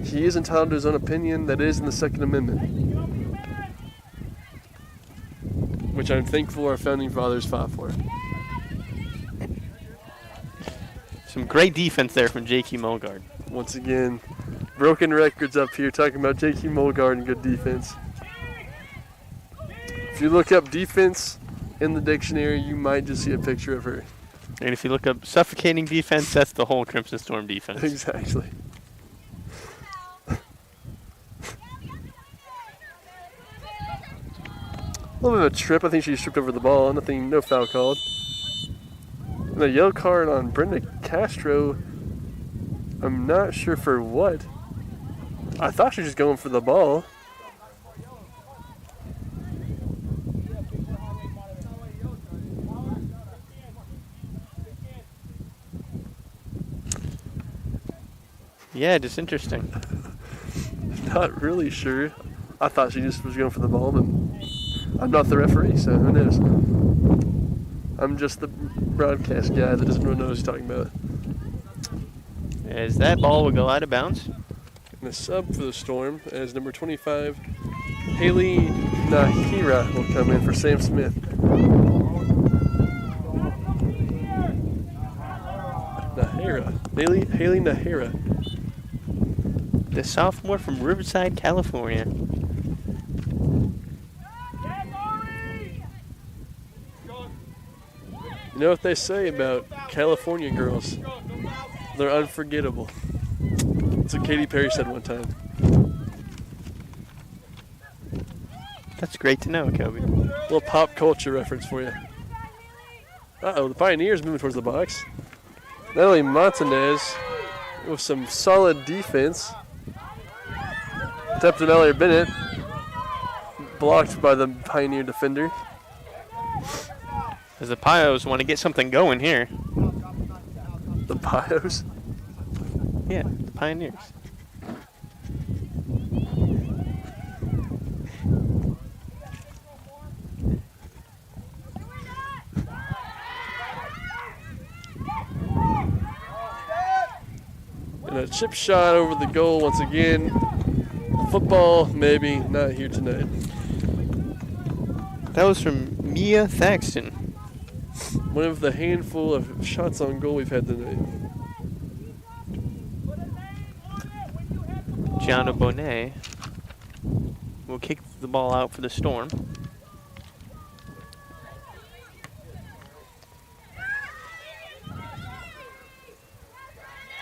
he is entitled to his own opinion. That is in the Second Amendment, which I'm thankful our founding fathers fought for. Some great defense there from J.Q. Mulgard. Once again, broken records up here talking about J.Q. Mulgard and good defense. If you look up defense in the dictionary, you might just see a picture of her. And if you look up suffocating defense, that's the whole Crimson Storm defense. Exactly. little bit of a trip. I think she tripped over the ball. No foul called. And a yellow card on Brenda Castro. I'm not sure for what. I thought she was just going for the ball. Yeah, just interesting. Not really sure. I thought she just was going for the ball, but I'm not the referee, so who knows? I'm just the broadcast guy that doesn't really know what he's talking about. As that ball will go out of bounds. And the sub for the Storm as number 25, Haley Nahira will come in for Sam Smith. Nahira. Haley Nahira. The sophomore from Riverside, California. You know what they say about California girls? They're unforgettable. That's what Katy Perry said one time. That's great to know, Kobe. Little pop culture reference for you. Uh-oh, the Pioneers moving towards the box. Natalie Montanez with some solid defense. Tapped to Mallory Bennett. Blocked by the Pioneer defender. As the Pios want to get something going here. The Pios? Yeah, the Pioneers. And a chip shot over the goal once again. Football, maybe, not here tonight. That was from Mia Thaxton. One of the handful of shots on goal we've had tonight. Gianna Bonet will kick the ball out for the Storm.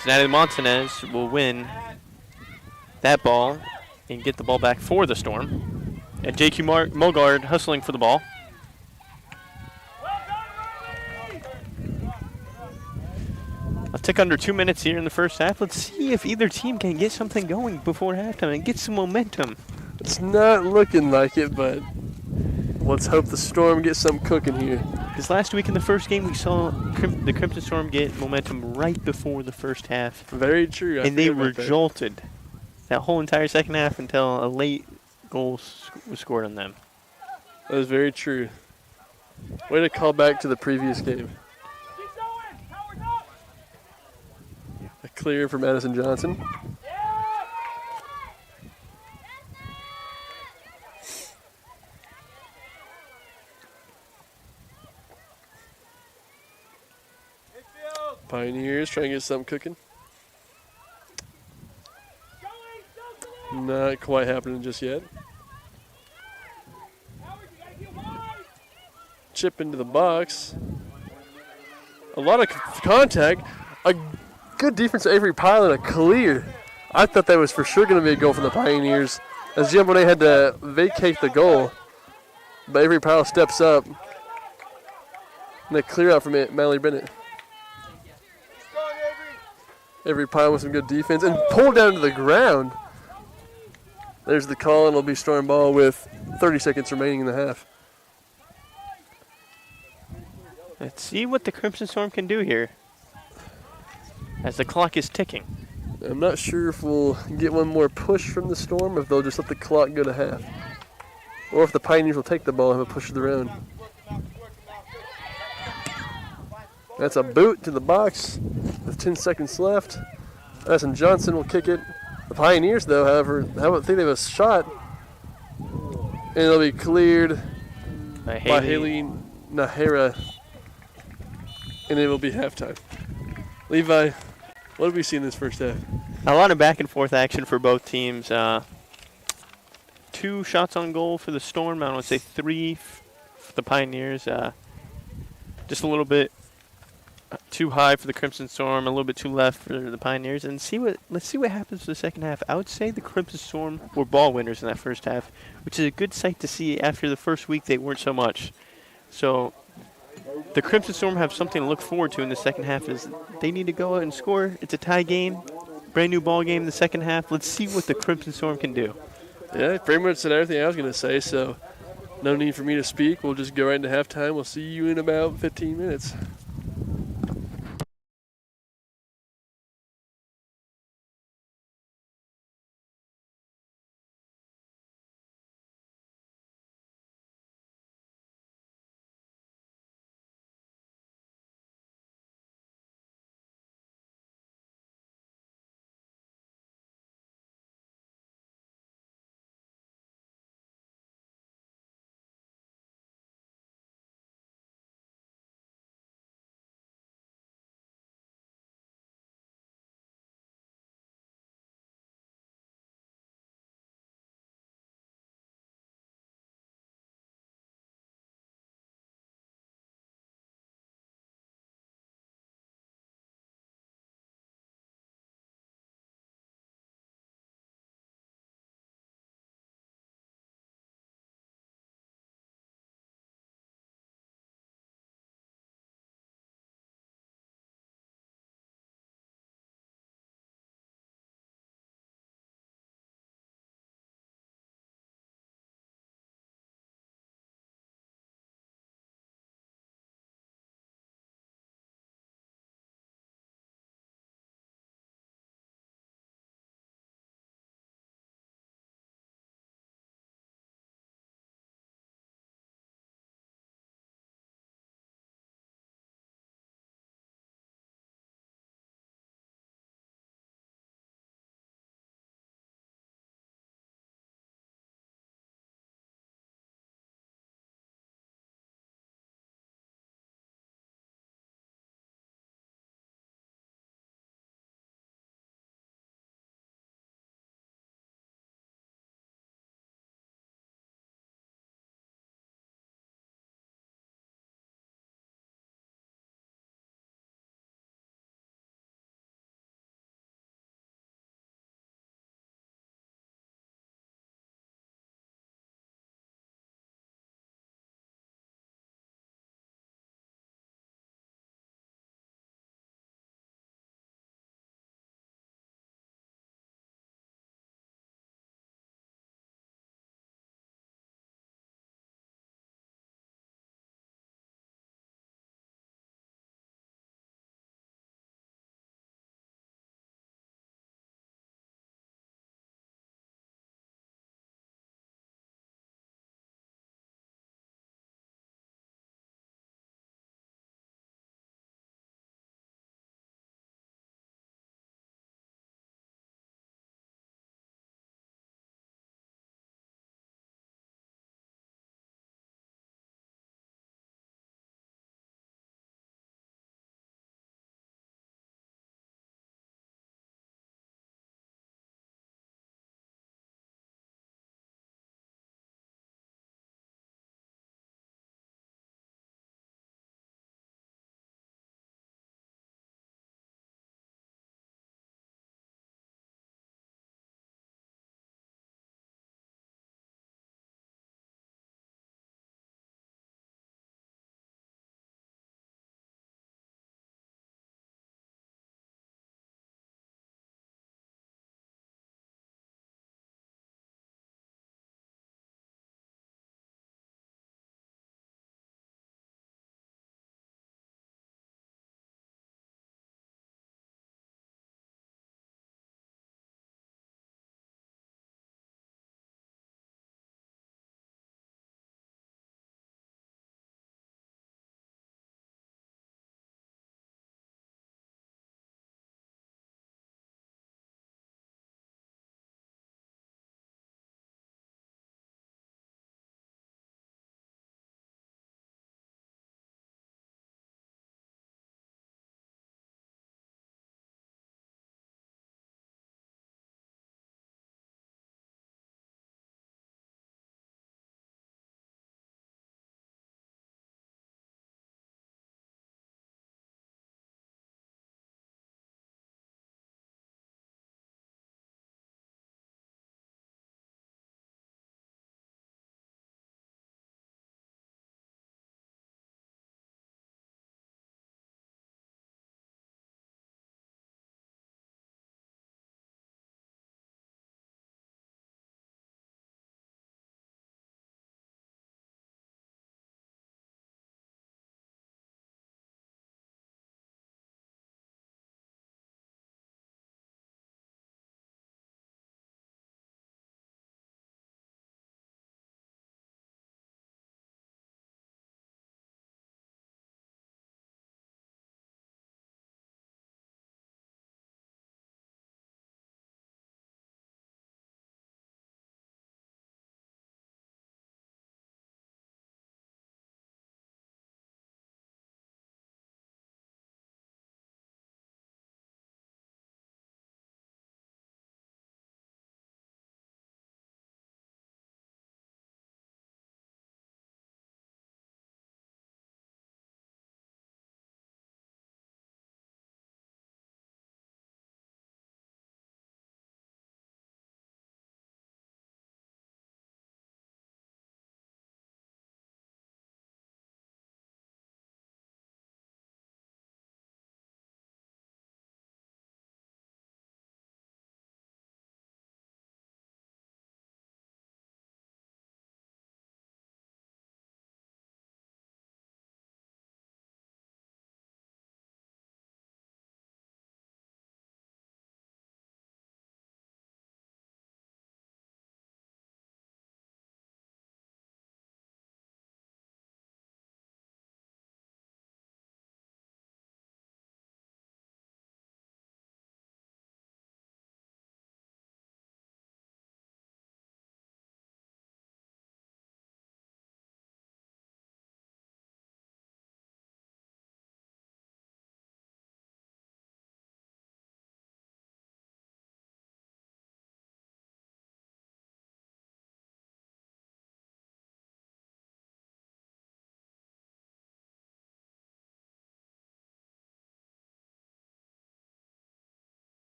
So Natalie Montanez will win that ball and get the ball back for the Storm. And JQ Mogard hustling for the ball. A tick under 2 minutes here in the first half. Let's see if either team can get something going before halftime and get some momentum. It's not looking like it, but let's hope the Storm gets some cooking here. Because last week in the first game, we saw the Crimson Storm get momentum right before the first half. Very true. And they were jolted that whole entire second half until a late goal was scored on them. That was very true. Way to call back to the previous game. A clear for Madison Johnson. Pioneers trying to get something cooking. Not quite happening just yet. Chip into the box. A lot of contact. A good defense of Avery Pilot, a clear. I thought that was for sure going to be a goal for the Pioneers, as Jim Bonet had to vacate the goal. But Avery Pilot steps up. And a clear out from Mallory Bennett. Avery Pilot with some good defense and pulled down to the ground. There's the call, and it'll be Storm ball with 30 seconds remaining in the half. Let's see what the Crimson Storm can do here as the clock is ticking. I'm not sure if we'll get one more push from the Storm, if they'll just let the clock go to half. Or if the Pioneers will take the ball and have a push of their own. That's a boot to the box with 10 seconds left. Madison Johnson will kick it. The Pioneers, though, however, I don't think they have a shot. And it'll be cleared by Haley Nahira. And it will be halftime. Levi, what have we seen this first half? A lot of back and forth action for both teams. 2 shots on goal for the Storm. I want to say 3 for the Pioneers. Just a little bit too high for the Crimson Storm, a little bit too left for the Pioneers, and let's see what happens for the second half. I would say the Crimson Storm were ball winners in that first half, which is a good sight to see. After the first week, they weren't so much. So the Crimson Storm have something to look forward to in the second half. Is they need to go out and score. It's a tie game, brand new ball game in the second half. Let's see what the Crimson Storm can do. Yeah, pretty much said everything I was going to say, so no need for me to speak. We'll just go right into halftime. We'll see you in about 15 minutes.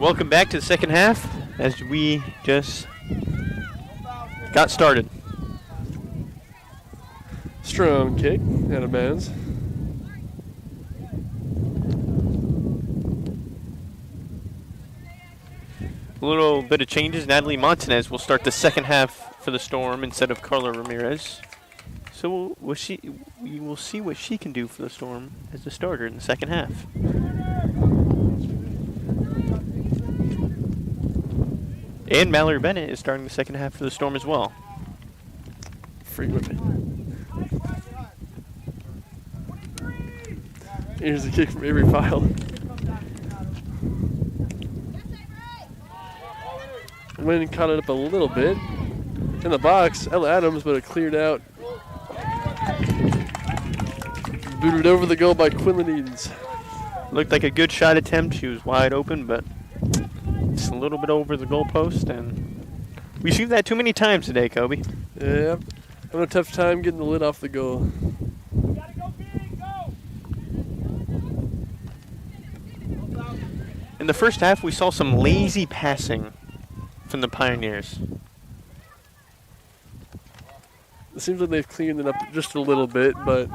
Welcome back to the second half as we just got started. Strong kick out of bounds. A little bit of changes. Natalie Montanez will start the second half for the Storm instead of Carla Ramirez. So we will see what she can do for the Storm as the starter in the second half. And Mallory Bennett is starting the second half for the Storm as well. Free whipping. Here's a kick from Avery Pyle. Wynn caught it up a little bit. In the box, Ella Adams, but it cleared out. Booted over the goal by Quinlan Edens. Looked like a good shot attempt. She was wide open, but just a little bit over the goalpost. And we've seen that too many times today, Kobe. Yeah, having a tough time getting the lid off the goal. In the first half, we saw some lazy passing from the Pioneers. It seems like they've cleaned it up just a little bit, but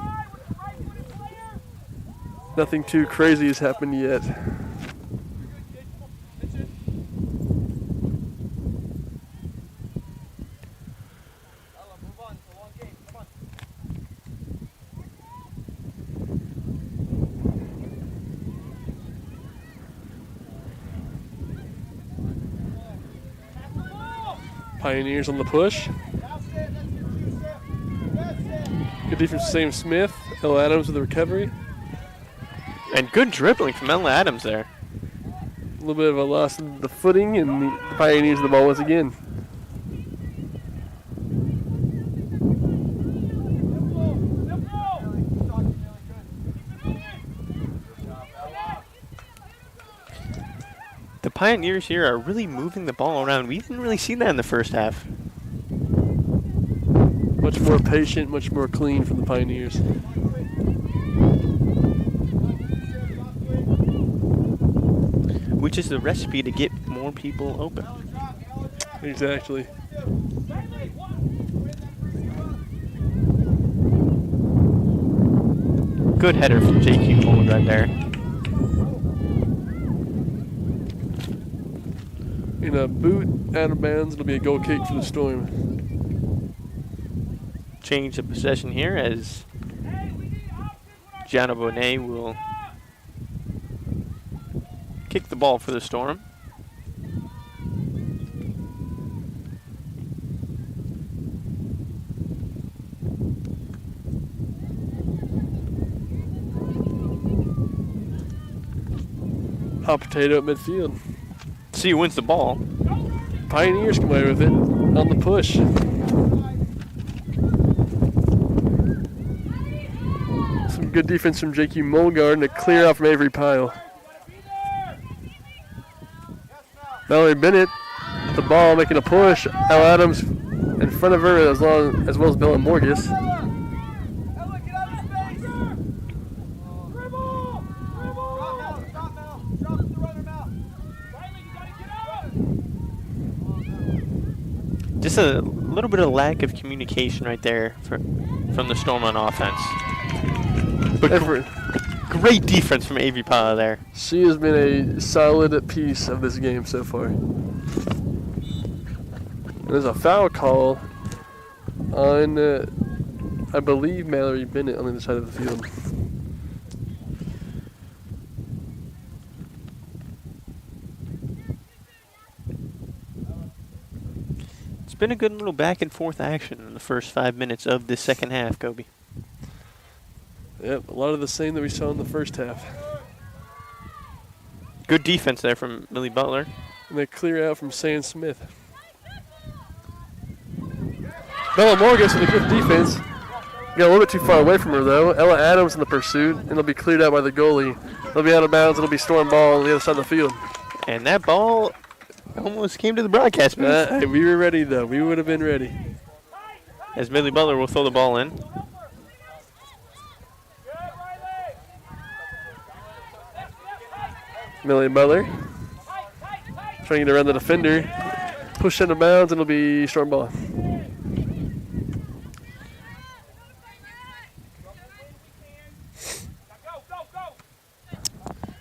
nothing too crazy has happened yet. Pioneers on the push. Good defense, Sam Smith. Ella Adams with the recovery. And good dribbling from Ella Adams there. A little bit of a loss in the footing, and the Pioneers the ball once again. The Pioneers here are really moving the ball around. We didn't really see that in the first half. Much more patient, much more clean from the Pioneers. Which is the recipe to get more people open. Exactly. Good header from J.Q. Poland right there. In a boot out of bounds, it'll be a goal kick for the Storm. Change of possession here as Gianna Bonet will kick the ball for the Storm. Hot potato at midfield. See who wins the ball. Pioneers come away with it on the push. Some good defense from J.Q. Mulgard and a clear out from Avery Pyle. Mallory Bennett with the ball making a push. Al Adams in front of her as well as Bella Morgus. Just a little bit of lack of communication right there from the Storm on offense. But great defense from Avery Pyle there. She has been a solid piece of this game so far. There's a foul call on, I believe, Mallory Bennett on the other side of the field. It's been a good little back and forth action in the first 5 minutes of this second half, Kobe. Yep, a lot of the same that we saw in the first half. Good defense there from Millie Butler. And they clear out from Sam Smith. Bella Morgus with a good defense. Got a little bit too far away from her, though. Ella Adams in the pursuit, and it'll be cleared out by the goalie. It'll be out of bounds. It'll be Storm ball on the other side of the field. And that ball almost came to the broadcast booth. Hey, we were ready, though. We would have been ready. As Millie Butler will throw the ball in. Millie Butler. Trying to get around the defender. Push out of bounds, and it'll be Storm ball.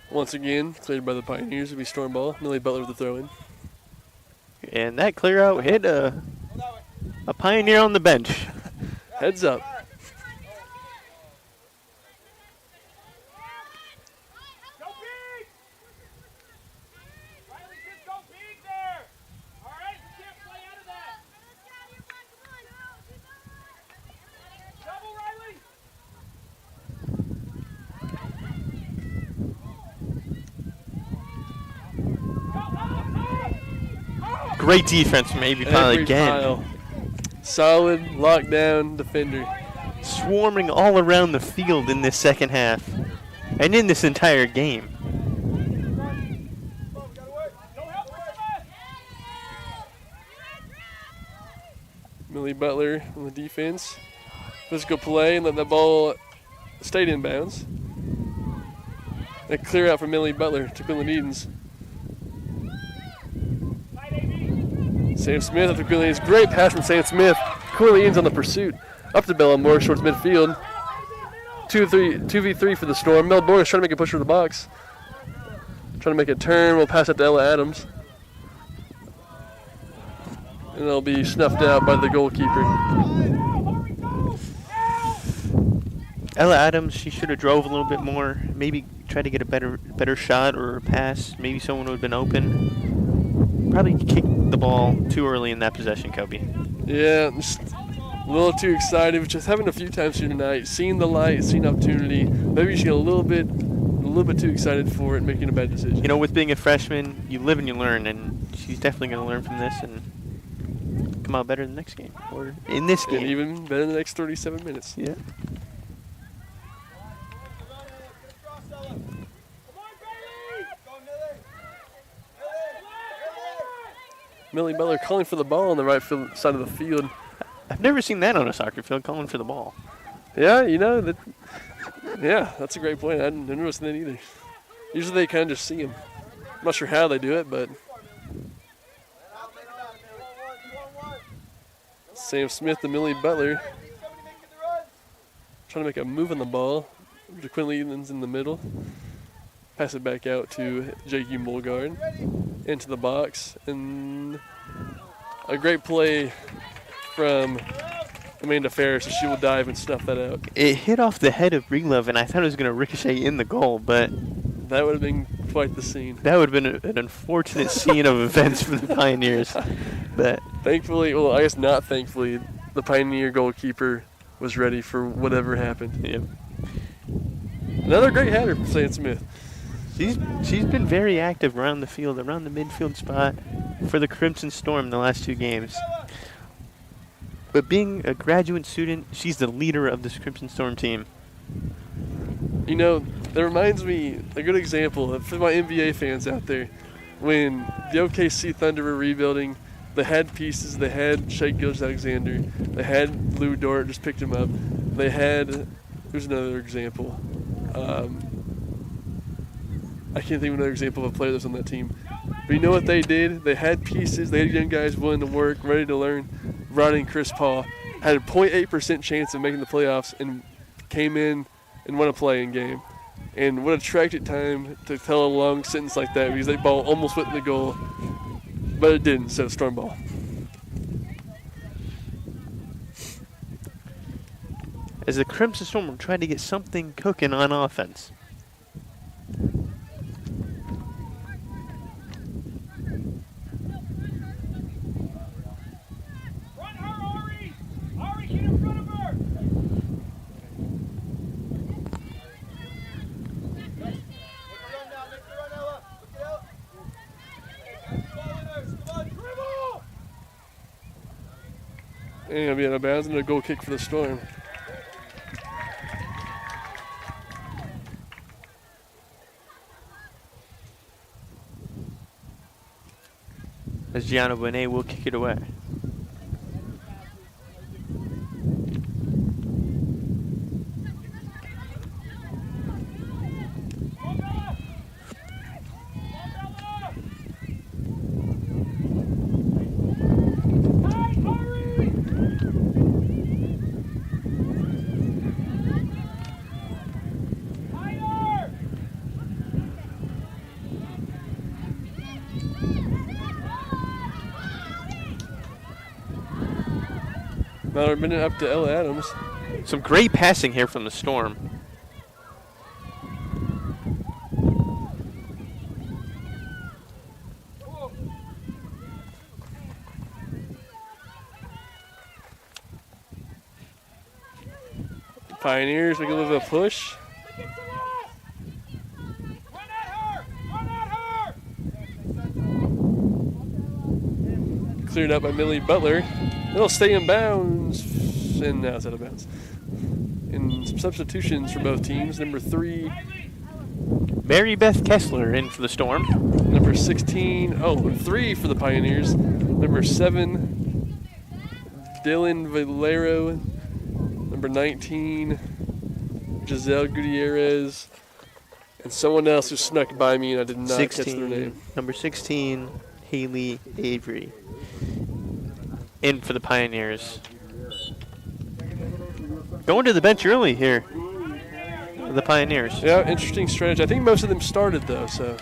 Once again, cleared by the Pioneers. It'll be Storm ball. Millie Butler with the throw-in. And that clear out hit a Pioneer on the bench. Heads up. Great defense from A.B. Pyle again. Pyle. Solid lockdown defender. Swarming all around the field in this second half. And in this entire game. Millie Butler on the defense. Physical play and let that ball stay inbounds. A clear out for Millie Butler to Quinlan Edens. Sam Smith after Quinlan Edens. Great pass from Sam Smith. Quinlan Edens on the pursuit. Up to Bella Morris towards midfield. 2v3 for the Storm. Mel Morris trying to make a push for the box. Trying to make a turn. We'll pass it to Ella Adams. And it'll be snuffed out by the goalkeeper. Ella Adams, she should have drove a little bit more. Maybe try to get a better shot or a pass. Maybe someone would have been open. Probably kicked the ball too early in that possession, Kobe. Yeah, just a little too excited. Just having a few times here tonight, seeing the light, seeing opportunity. Maybe she got a little bit too excited for it, making a bad decision. You know, with being a freshman, you live and you learn, and she's definitely going to learn from this and come out better in the next game, or in this game. And even better in the next 37 minutes. Yeah. Millie Butler calling for the ball on the right field side of the field. I've never seen that on a soccer field, calling for the ball. Yeah, you know that. Yeah, that's a great point. I didn't notice that either. Usually they kind of just see him. I'm not sure how they do it, but Sam Smith and Millie Butler trying to make a move on the ball. To Quinlan Edens in the middle. Pass it back out to J.Q. Mulgard into the box. And a great play from Amanda Ferris, and she will dive and snuff that out. It hit off the head of Breedlove, and I thought it was going to ricochet in the goal, but that would have been quite the scene. That would have been an unfortunate scene of events for the Pioneers. But thankfully, well, I guess not thankfully, the Pioneer goalkeeper was ready for whatever happened. Yep. Another great header from Sam Smith. She's been very active around the field, around the midfield spot for the Crimson Storm the last two games. But being a graduate student, she's the leader of this Crimson Storm team. You know, that reminds me, a good example for my NBA fans out there. When the OKC Thunder were rebuilding, they had pieces. They had Shea Gilgeous-Alexander. They had Lou Dort, just picked him up. They had, here's another example. I can't think of another example of a player that's on that team. But you know what they did? They had pieces. They had young guys willing to work, ready to learn. Brought in Chris Paul. Had a 0.8% chance of making the playoffs and came in and won a play-in game. And what a tragic time to tell a long sentence like that because that ball almost went in the goal. But it didn't, so Storm ball. As the Crimson Storm will try to get something cooking on offense. And it'll be out of bounds and a goal kick for the Storm. As Gianna Bonet will kick it away. Another minute up to Ella Adams. Some great passing here from the Storm. Pioneers make a little bit of push. Cleared up by Millie Butler. It'll stay in bounds. And now it's out of bounds. And some substitutions for both teams. Number 3. Mary Beth Kessler in for the Storm. Number 16. Oh, 3 for the Pioneers. Number 7. Dylan Valero. Number 19. Giselle Gutierrez. And someone else who snuck by me and I did not catch their name. Number 16, Haley Avery. In for the Pioneers. Going to the bench early here. The Pioneers. Yeah, interesting strategy. I think most of them started though, so.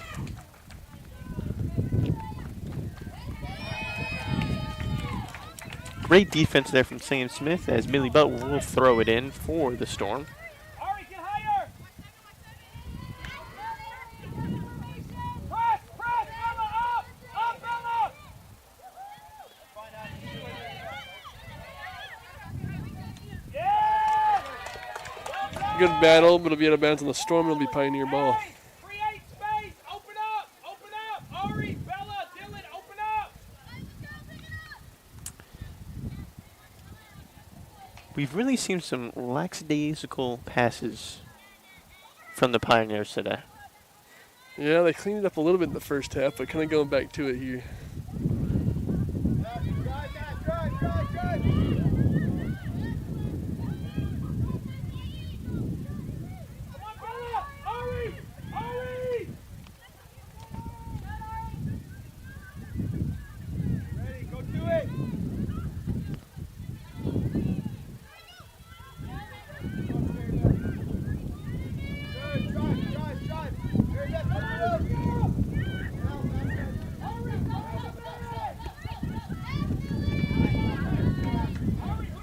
Great defense there from Sam Smith as Millie Butler will throw it in for the Storm. Good battle, but it'll be out of bounds on the Storm. It'll be Pioneer ball. Create space. Open up. Open up. Ari, Bella, Dylan, open up. We've really seen some lackadaisical passes from the Pioneers today. Yeah, they cleaned it up a little bit in the first half, but kind of going back to it here.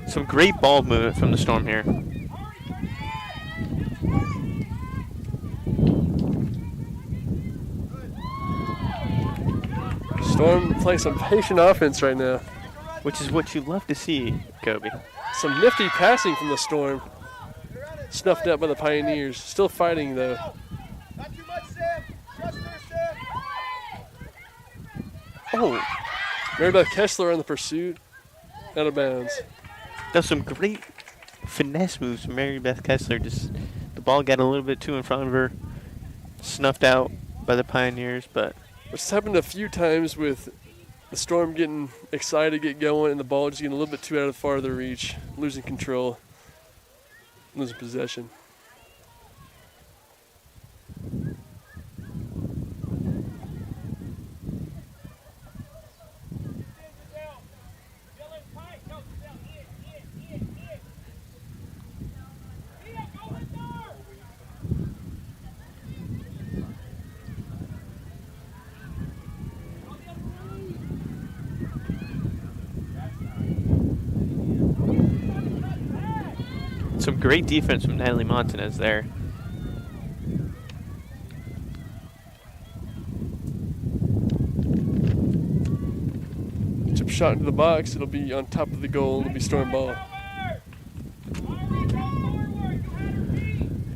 Some great ball movement from the Storm here. Storm playing some patient offense right now. Which is what you love to see, Kobe. Some nifty passing from the Storm. Snuffed out by the Pioneers. Still fighting though. Not too much, Sam. Just there, Sam. Oh, Mary Beth Kessler on the pursuit. Out of bounds. does some great finesse moves from Mary Beth Kessler. Just the ball got a little bit too in front of her. Snuffed out by the Pioneers, but It's happened a few times with the Storm getting excited, get going, and the ball just getting a little bit too out of farther reach, losing control, losing possession. some great defense from Natalie Montanez there. Chip shot into the box. It'll be on top of the goal. It'll be Storm ball.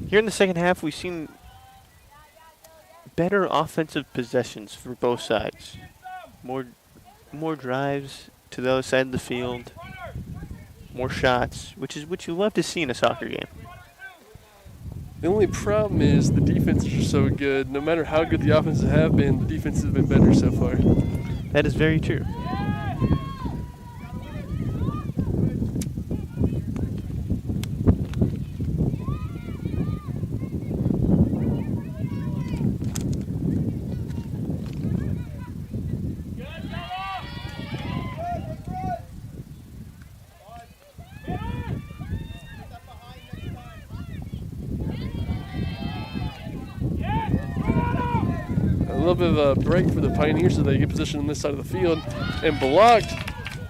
Here in the second half, we've seen better offensive possessions for both sides. More drives to the other side of the field. More shots, which is what you love to see in a soccer game. The only problem is the defenses are so good. No matter how good the offenses have been, the defenses have been better so far. That is very true. A little bit of a break for the Pioneers so they get positioned on this side of the field. And blocked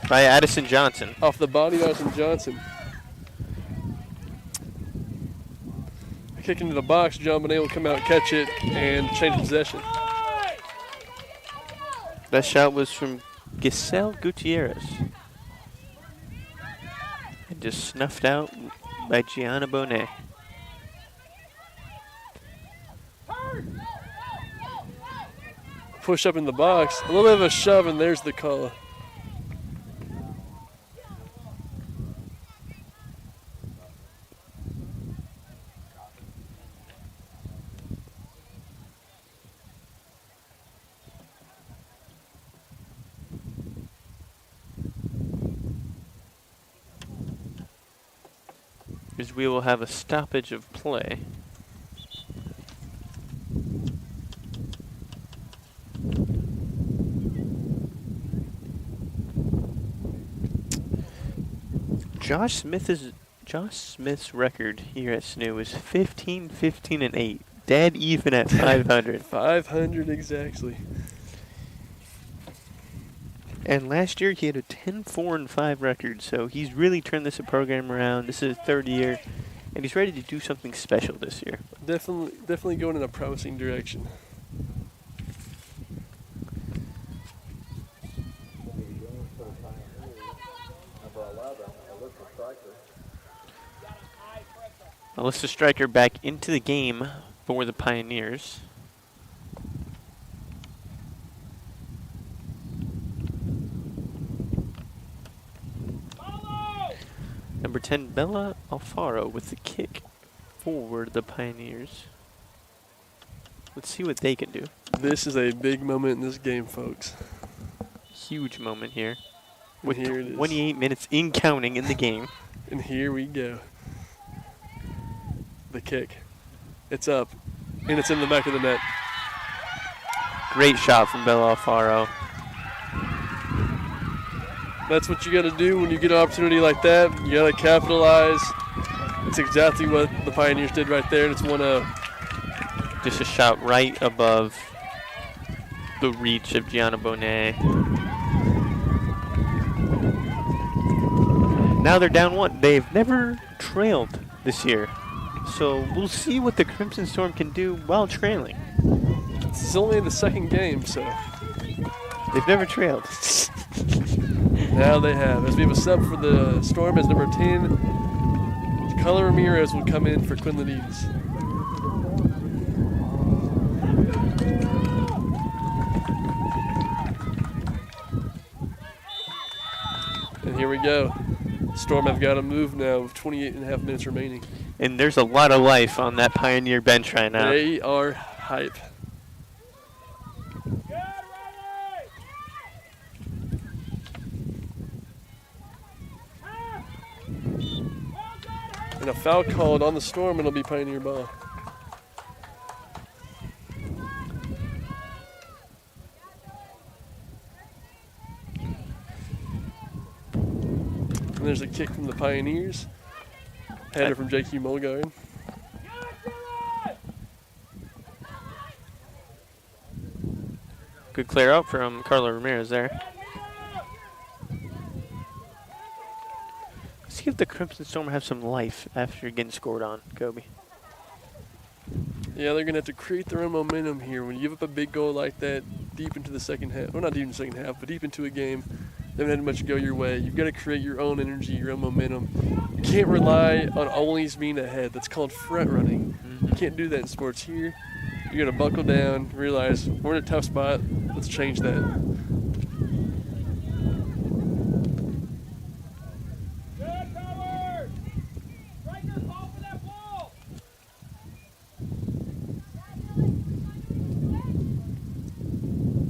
by Addison Johnson. Off the body of Addison Johnson. Kick into the box. John Bonet will come out, catch it, and change possession. That shot was from Giselle Gutierrez. And just snuffed out by Gianna Bonet. Push up in the box. A little bit of a shove, and there's the call. As we will have a stoppage of play. Josh Smith's record here at SNU is 15, 15, and 8. Dead even at 500. 500 exactly. And last year he had a 10, 4, and 5 record, so he's really turned this program around. This is his third year, and he's ready to do something special this year. Definitely going in a promising direction. Alyssa Stryker back into the game for the Pioneers. Number 10, Bella Alfaro with the kick for the Pioneers. Let's see what they can do. This is a big moment in this game, folks. Huge moment here. And With here it is. 28 minutes in counting in the game. And here we go. The kick. It's up. And it's in the back of the net. Great shot from Bella Alfaro. That's what you got to do when you get an opportunity like that. You got to capitalize. It's exactly what the Pioneers did right there, and it's 1-0. Just a shot right above the reach of Gianna Bonet. Now they're down 1. They've never trailed this year. So we'll see what the Crimson Storm can do while trailing. It's only the second game, so They've never trailed. now they have. As we have a sub for the Storm as number 10, Carla Ramirez will come in for Quinlan Edens. And here we go. Storm have got to move now with 28.5 minutes remaining. And there's a lot of life on that Pioneer bench right now. They are hype. And a foul called on the Storm, and it'll be Pioneer ball. And there's a kick from the Pioneers. Header from J.Q. Mulgard. Good clear out from Carla Ramirez there. Let's see if the Crimson Storm have some life after getting scored on, Kobe. Yeah, they're going to have to create their own momentum here. When you give up a big goal like that deep into the second half, well, not deep in the second half, but deep into a game, they haven't had much go your way. You've got to create your own energy, your own momentum. You can't rely on always being ahead. That's called front running. You can't do that in sports here. You got to buckle down, realize we're in a tough spot. Let's change that. Good power! Striker, call for that ball!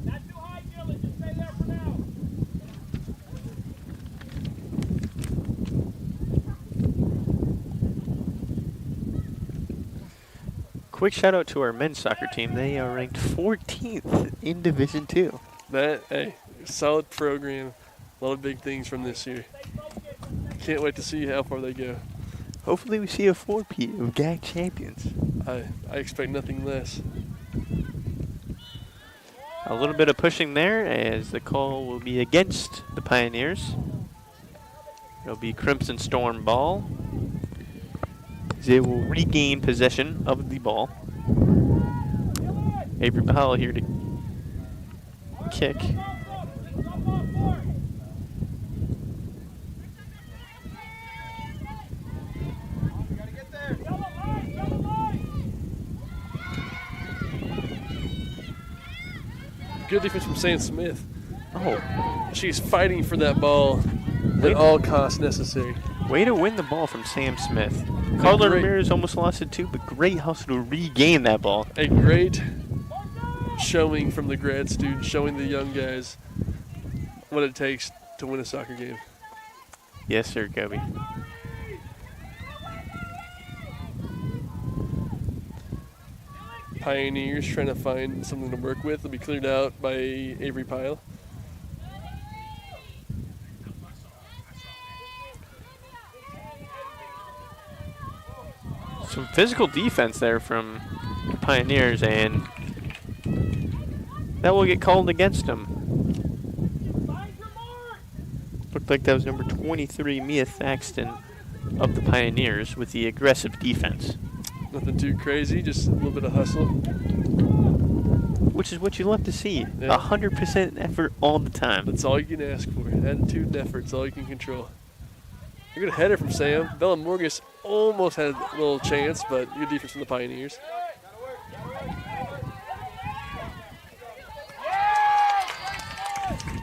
Not too high, Gillis. Just stay there for now. Quick shout out to our men's soccer team. They are ranked 14th in Division II. Hey, solid program. A lot of big things from this year. Can't wait to see how far they go. Hopefully we see a 4P of GAC champions. I expect nothing less. A little bit of pushing there as the call will be against the Pioneers. It'll be Crimson Storm ball. They will regain possession of the ball. Avery Powell here to kick. Good defense from Sam Smith. Oh, She's fighting for that ball at all costs necessary. way to win the ball from Sam Smith. Carla great- Ramirez almost lost it too, but great hustle to regain that ball. A great showing from the grad students, showing the young guys what it takes to win a soccer game. Yes, sir, Kobe. Pioneers trying to find something to work with. It'll be cleared out by Avery Pyle. Some physical defense there from the Pioneers, and that will get called against them. Looked like that was number 23, Mia Thaxton of the Pioneers with the aggressive defense, Nothing too crazy, just a little bit of hustle. which is what you love to see. Yeah. 100% effort all the time. That's all you can ask for. Attitude and effort is all you can control. A good header from Sam. Bella Morgus almost had a little chance, but good defense from the Pioneers.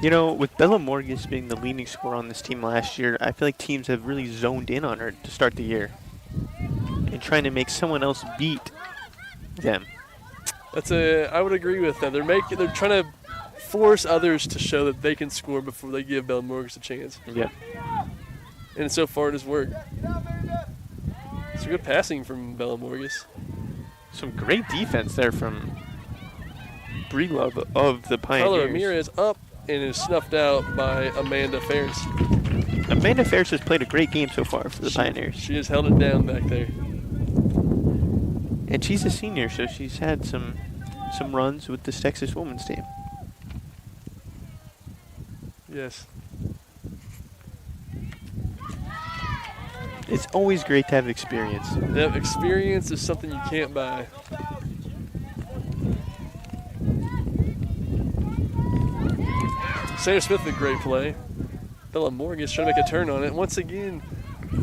You know, with Bella Morgus being the leading scorer on this team last year, I feel like teams have really zoned in on her to start the year and trying to make someone else beat them. I would agree with that. They're trying to force others to show that they can score before they give Bella Morgus a chance. Yep. And so far it has worked. It's good passing from Bella Morgus. Some great defense there from Breedlove of the Carla Pioneers. Ramirez up and is snuffed out by Amanda Ferris. Amanda Ferris has played a great game so far for the Pioneers. She has held it down back there. And she's a senior, so she's had some runs with this Texas women's team. Yes. It's always great to have experience. Yep, experience is something you can't buy. Sam Smith, a great play. Bella Morgus trying to make a turn on it. Once again,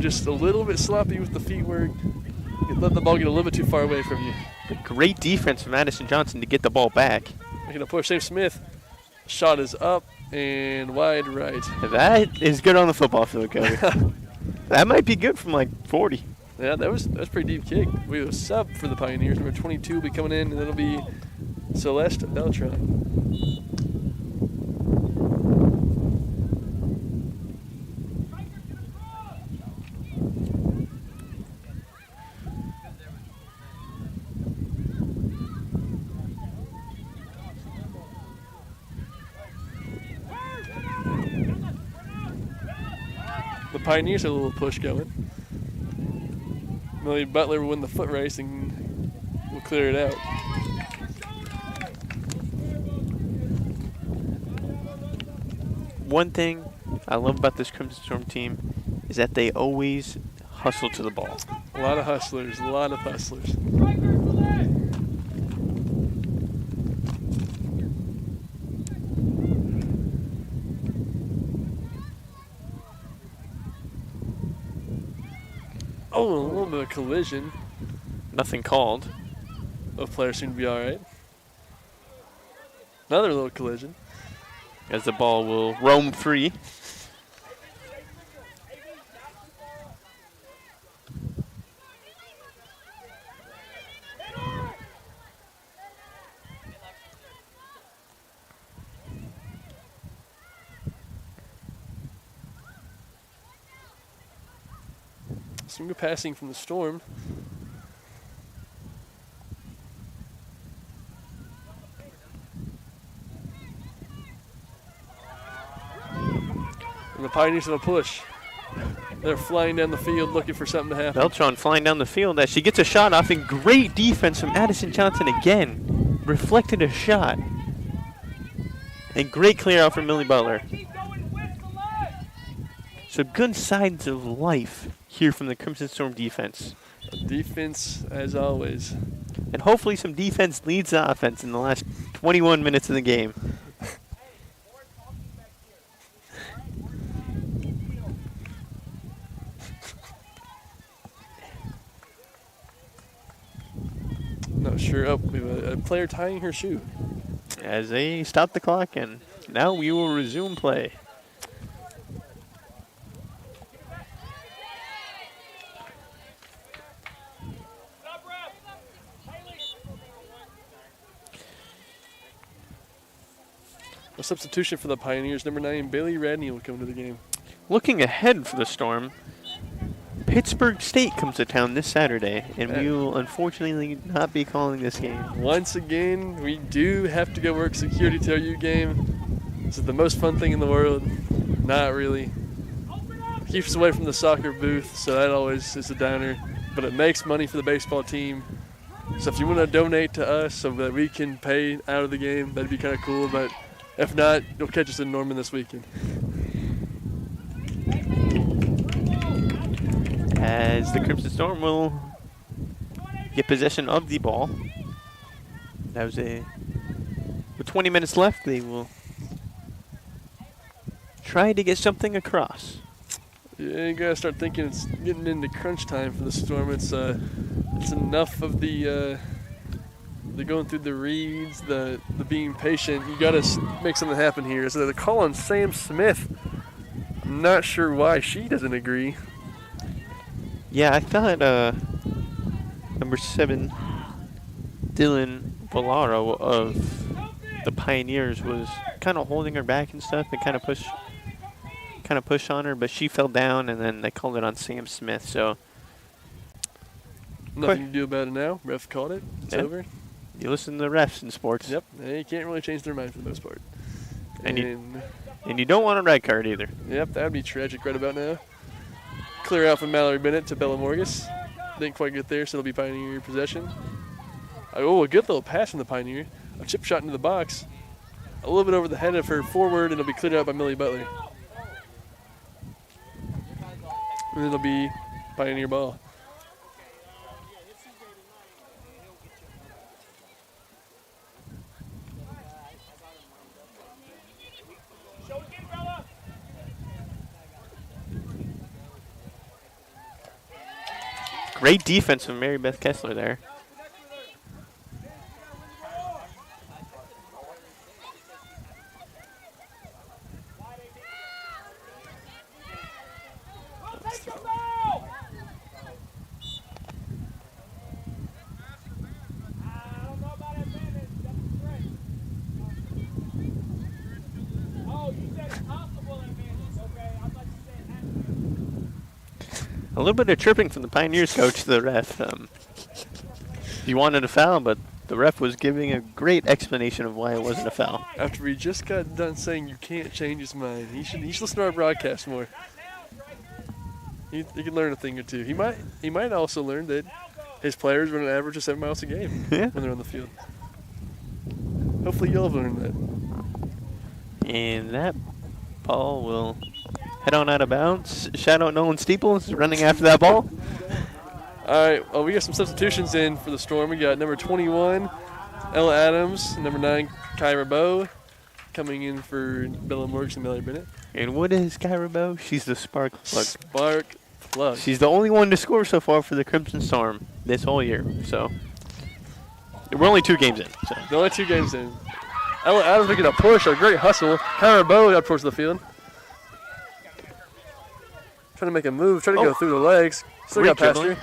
just a little bit sloppy with the feet work. You let the ball get a little bit too far away from you. But great defense from Madison Johnson to get the ball back. Making a push. Sam Smith. Shot is up and wide right. That is good on the football field, Kobe. That might be good from like 40. Yeah, that was a pretty deep kick. We have a sub for the Pioneers. Number 22 will be coming in, and it'll be Celeste Beltran. The Pioneers have a little push going. Millie Butler will win the foot race and will clear it out. One thing I love about this Crimson Storm team is that they always hustle to the ball. A lot of hustlers, a lot of hustlers. Oh, a little bit of collision. Nothing called. Both players seem to be all right. Another little collision. As the ball will roam free. Some good passing from the Storm. And the Pioneers have a push. They're flying down the field looking for something to happen. Beltran flying down the field as she gets a shot off, and great defense from Addison Johnson again. Reflected a shot. And great clear out from Millie Butler. Keep going with the left. So good signs of life here from the Crimson Storm defense. Defense, as always. And hopefully some defense leads the offense in the last 21 minutes of the game. Not sure. Oh, we have a player tying her shoe. As they stop the clock, and now we will resume play. Stop, ref. Haley. A substitution for the Pioneers, number 9, Bailey Radney will come to the game. Looking ahead for the Storm, Pittsburgh State comes to town this Saturday, and we will unfortunately not be calling this game. Once again, we do have to go work security to our U game. This is the most fun thing in the world. Not really. Keeps us away from the soccer booth, so that always is a downer. But it makes money for the baseball team. So if you want to donate to us so that we can pay out of the game, that'd be kind of cool. But if not, you'll catch us in Norman this weekend. As the Crimson Storm will get possession of the ball. That was with 20 minutes left, they will try to get something across. Yeah, you gotta start thinking it's getting into crunch time for the Storm. It's enough of the going through the reads, the being patient. You gotta make something happen here. So they're calling Sam Smith. I'm not sure why she doesn't agree. Yeah, I thought number 7, Dylan Valaro of the Pioneers, was kind of holding her back and stuff and kind of push on her, but she fell down, and then they called it on Sam Smith. So nothing to do about it now. Ref called it. It's over. You listen to the refs in sports. Yep. They can't really change their mind for the most part. And you don't want a red card either. Yep, that would be tragic right about now. Clear out from Mallory Bennett to Bella Morgus. Didn't quite get there, so it'll be Pioneer possession. Oh, a good little pass from the Pioneer. A chip shot into the box. A little bit over the head of her forward, and it'll be cleared out by Millie Butler. And it'll be Pioneer ball. Great defense from Mary Beth Kessler there. A little bit of chirping from the Pioneers coach to the ref. He wanted a foul, but the ref was giving a great explanation of why it wasn't a foul. After we just got done saying you can't change his mind, he should listen to our broadcast more. He can learn a thing or two. He might also learn that his players run an average of 7 miles a game when they're on the field. Hopefully you'll have learned that. And that ball will head on out of bounds. Shout out Nolan Steeples running after that ball. All right, well, we got some substitutions in for the Storm. We got number 21, Ella Adams, number 9, Kyra Bowe, coming in for Bella Morgan and Mallory Bennett. And what is Kyra Bowe? She's the spark plug. Spark plug. She's the only one to score so far for the Crimson Storm this whole year. So we're only 2 games in. So the only 2 games in. Ella Adams making a push, a great hustle. Kyra Bowe up towards the field. Trying to make a move, trying to go through the legs. Still got past her.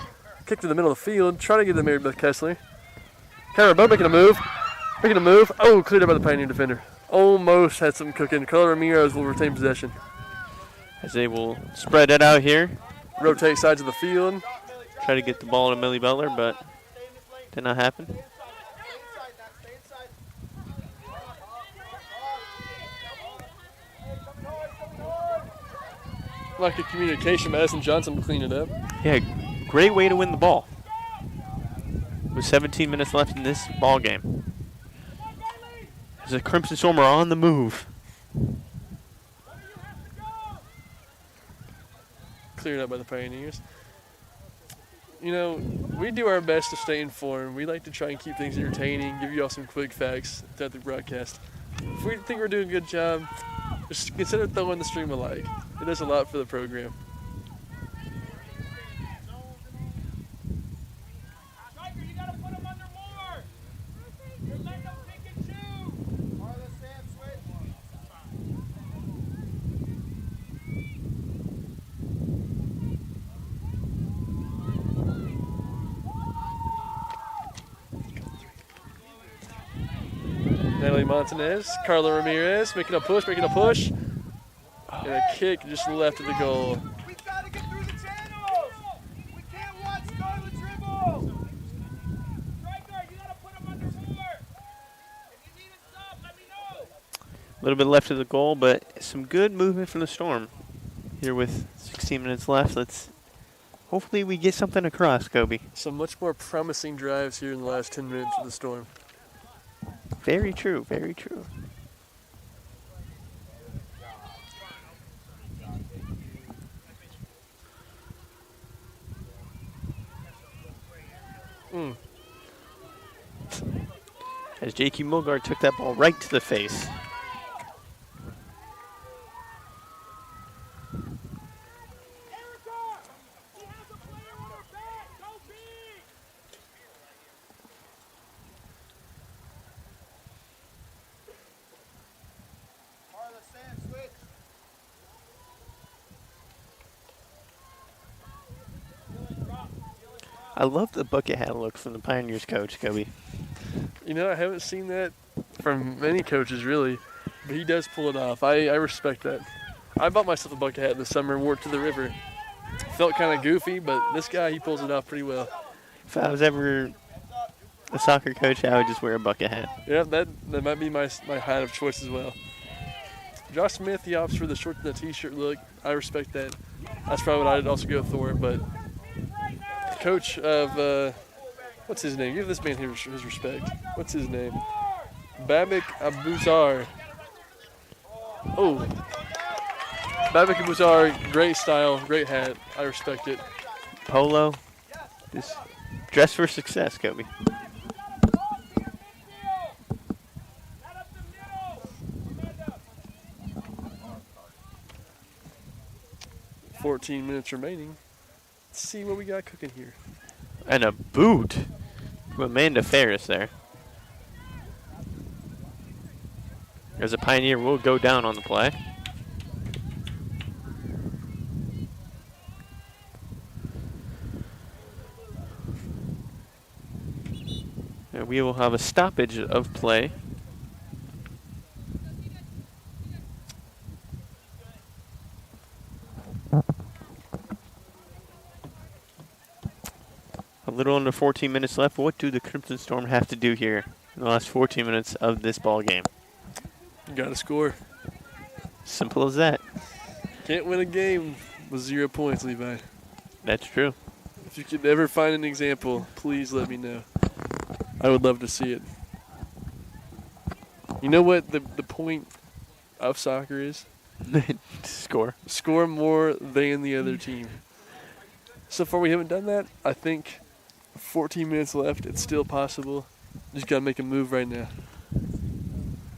Kick to the middle of the field, trying to get to Mary Beth Kessler. Kyra Bowe making a move. Oh, cleared up by the Pioneer defender. Almost had something cooking. Carla Ramirez will retain possession. As they will spread it out here. Rotate sides of the field. Try to get the ball to Millie Butler, but did not happen. Lack of communication, Madison Johnson will clean it up. Yeah, great way to win the ball. With 17 minutes left in this ball game. As the Crimson Storm are on the move. cleared up by the Pioneers. You know, we do our best to stay informed. We like to try and keep things entertaining, give you all some quick facts throughout the broadcast. If we think we're doing a good job, just consider throwing the stream a like. It does a lot for the program. Striker, you gotta put him under more. You're letting them pick and choose. Marla, Sam, switch. Natalie Montanez, Carla Ramirez making a push. And a kick just left of the goal. We gotta get through the channels. We can't watch Scarlet dribble. Striker, you gotta put him under more. If you need a stop, let me know. A little bit left of the goal, but some good movement from the Storm. Here with 16 minutes left, hopefully we get something across, Kobe. Some much more promising drives here in the last 10 minutes of the Storm. Very true, very true. As J.Q. Mulgard took that ball right to the face. Erica, she has a player on her back. Go big. Marla, Sam, switch. I love the bucket hat look from the Pioneers coach, Kobe. You know, I haven't seen that from many coaches, really, but he does pull it off. I respect that. I bought myself a bucket hat in the summer and wore it to the river. Felt kind of goofy, but this guy, he pulls it off pretty well. If I was ever a soccer coach, I would just wear a bucket hat. Yeah, that might be my hat of choice as well. Josh Smith, he opts for the shorts and the t-shirt look. I respect that. That's probably what I'd also go for, but the coach of, what's his name? Give this man his respect. What's his name? Babak Abuzar. Oh. Babak Abuzar, great style, great hat. I respect it. Polo, just dress for success, Kobe. 14 minutes remaining. Let's see what we got cooking here. And a boot from Amanda Ferris there. As a Pioneer will go down on the play. And we will have a stoppage of play. A little under 14 minutes left. What do the Crimson Storm have to do here in the last 14 minutes of this ball game? Got to score. Simple as that. Can't win a game with 0 points, Levi. That's true. If you could ever find an example, please let me know. I would love to see it. You know what the point of soccer is? Score. Score more than the other team. So far we haven't done that. I think 14 minutes left. It's still possible. Just got to make a move right now.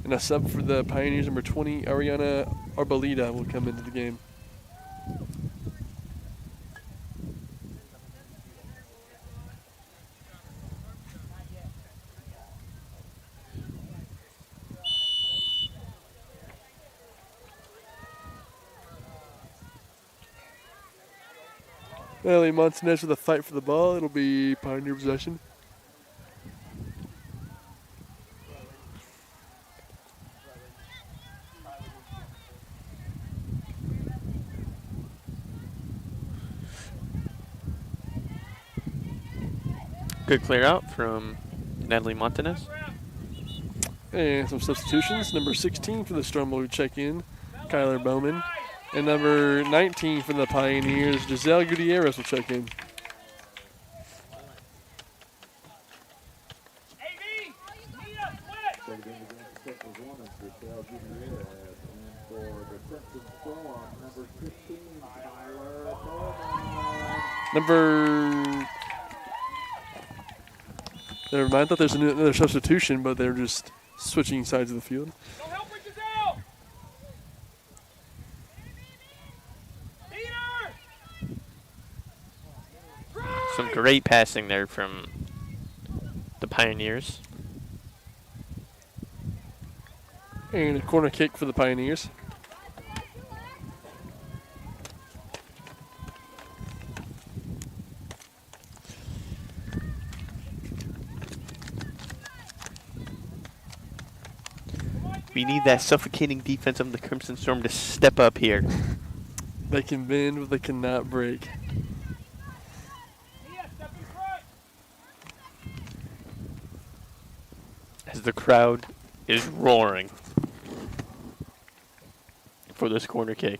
And a sub for the Pioneers, number 20, Ariana Arboleda, will come into the game. Ellie Montanez with a fight for the ball. It'll be Pioneer possession. Good clear out from Natalie Montanez. And some substitutions. Number 16 for the Storm will check in, Kyler Bowman. And number 19 for the Pioneers, Giselle Gutierrez will check in. AV, Nita, split. Never mind, I thought there's another substitution, but they're just switching sides of the field. Go help her, Giselle! Peter! Some great passing there from the Pioneers. And a corner kick for the Pioneers. We need that suffocating defense of the Crimson Storm to step up here. They can bend, but they cannot break. Mia, step in front! As the crowd is roaring for this corner kick.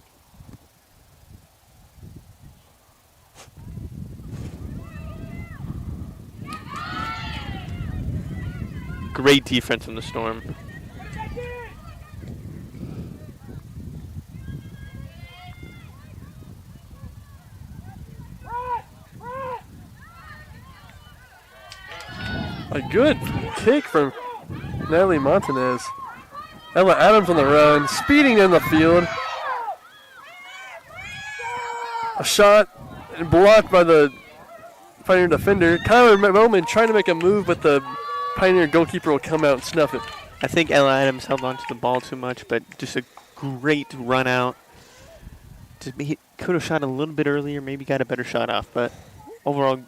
Great defense from the Storm. Check in! Front! Front! A good kick from Natalie Montanez. Ella Adams on the run, speeding in the field. A shot blocked by the Pioneer defender. Kyler Bowman trying to make a move, but the Pioneer goalkeeper will come out and snuff it. I think Ella Adams held on to the ball too much, but just a great run out. He could have shot a little bit earlier, maybe got a better shot off, but overall,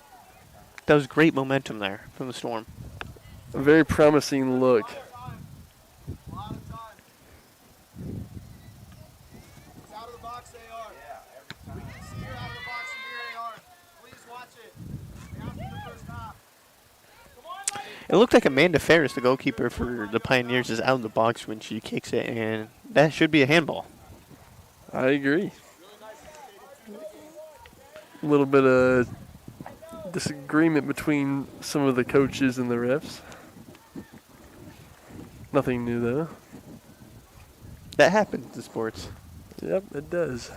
that was great momentum there from the Storm. A very promising look. A lot of time. It's out of the box, AR. We can see her out of the box from here, AR. Please watch it. After the first half. Come on, ladies. It looked like Amanda Ferris, the goalkeeper for the Pioneers, is out of the box when she kicks it, and that should be a handball. I agree. A little bit of disagreement between some of the coaches and the refs. Nothing new, though. That happens in sports. Yep, it does.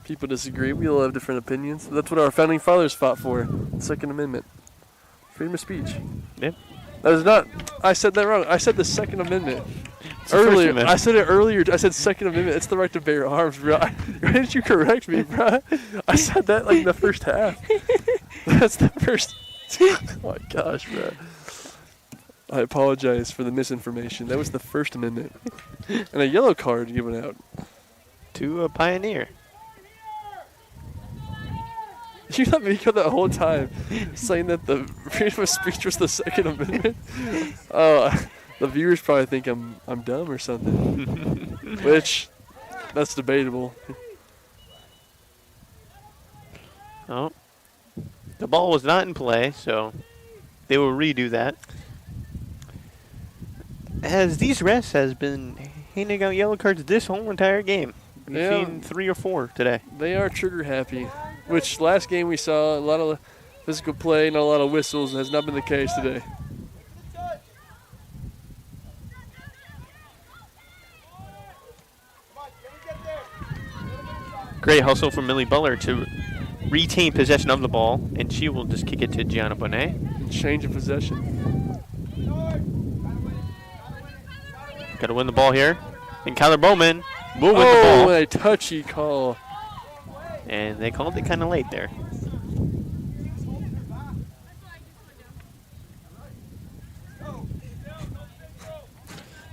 People disagree. We all have different opinions. That's what our founding fathers fought for. The Second Amendment. Freedom of speech. Yep. That is not. I said that wrong. I said the Second Amendment. It's the First Earlier, Amendment. I said it earlier. I said Second Amendment. It's the right to bear arms, bro. Why didn't you correct me, bro? I said that like in the first half. That's the first. Oh my gosh, bro. I apologize for the misinformation. That was the First Amendment. And a yellow card given out. To a Pioneer. You let me go that whole time saying that the freedom of speech was the Second Amendment. Oh, the viewers probably think I'm dumb or something. Which, that's debatable. Oh. The ball was not in play, so they will redo that. As these refs has been handing out yellow cards this whole entire game. We've Yeah. seen 3 or 4 today. They are trigger happy. Which last game we saw a lot of physical play, not a lot of whistles. Has not been the case today. Come on, can we get there? Great hustle from Millie Butler to retain possession of the ball, and she will just kick it to Gianna Bonet. And change of possession. Got to win the ball here. And Kyler Bowman will win the Oh, ball. a touchy call. And they called it kind of late there.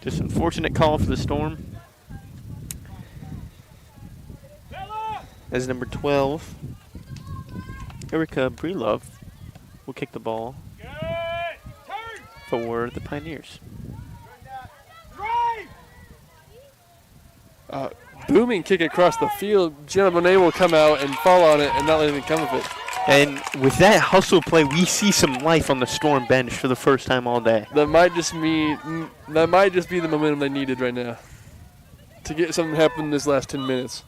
Just unfortunate call for the Storm. As number 12, Erica Brelove will kick the ball Good. Turn. for the Pioneers. Drive. Booming kick across the field. Gianna Bonet will come out and fall on it and not let anything come of it. And with that hustle play, we see some life on the Storm bench for the first time all day. That might just be the momentum they needed right now to get something happen in this last 10 minutes.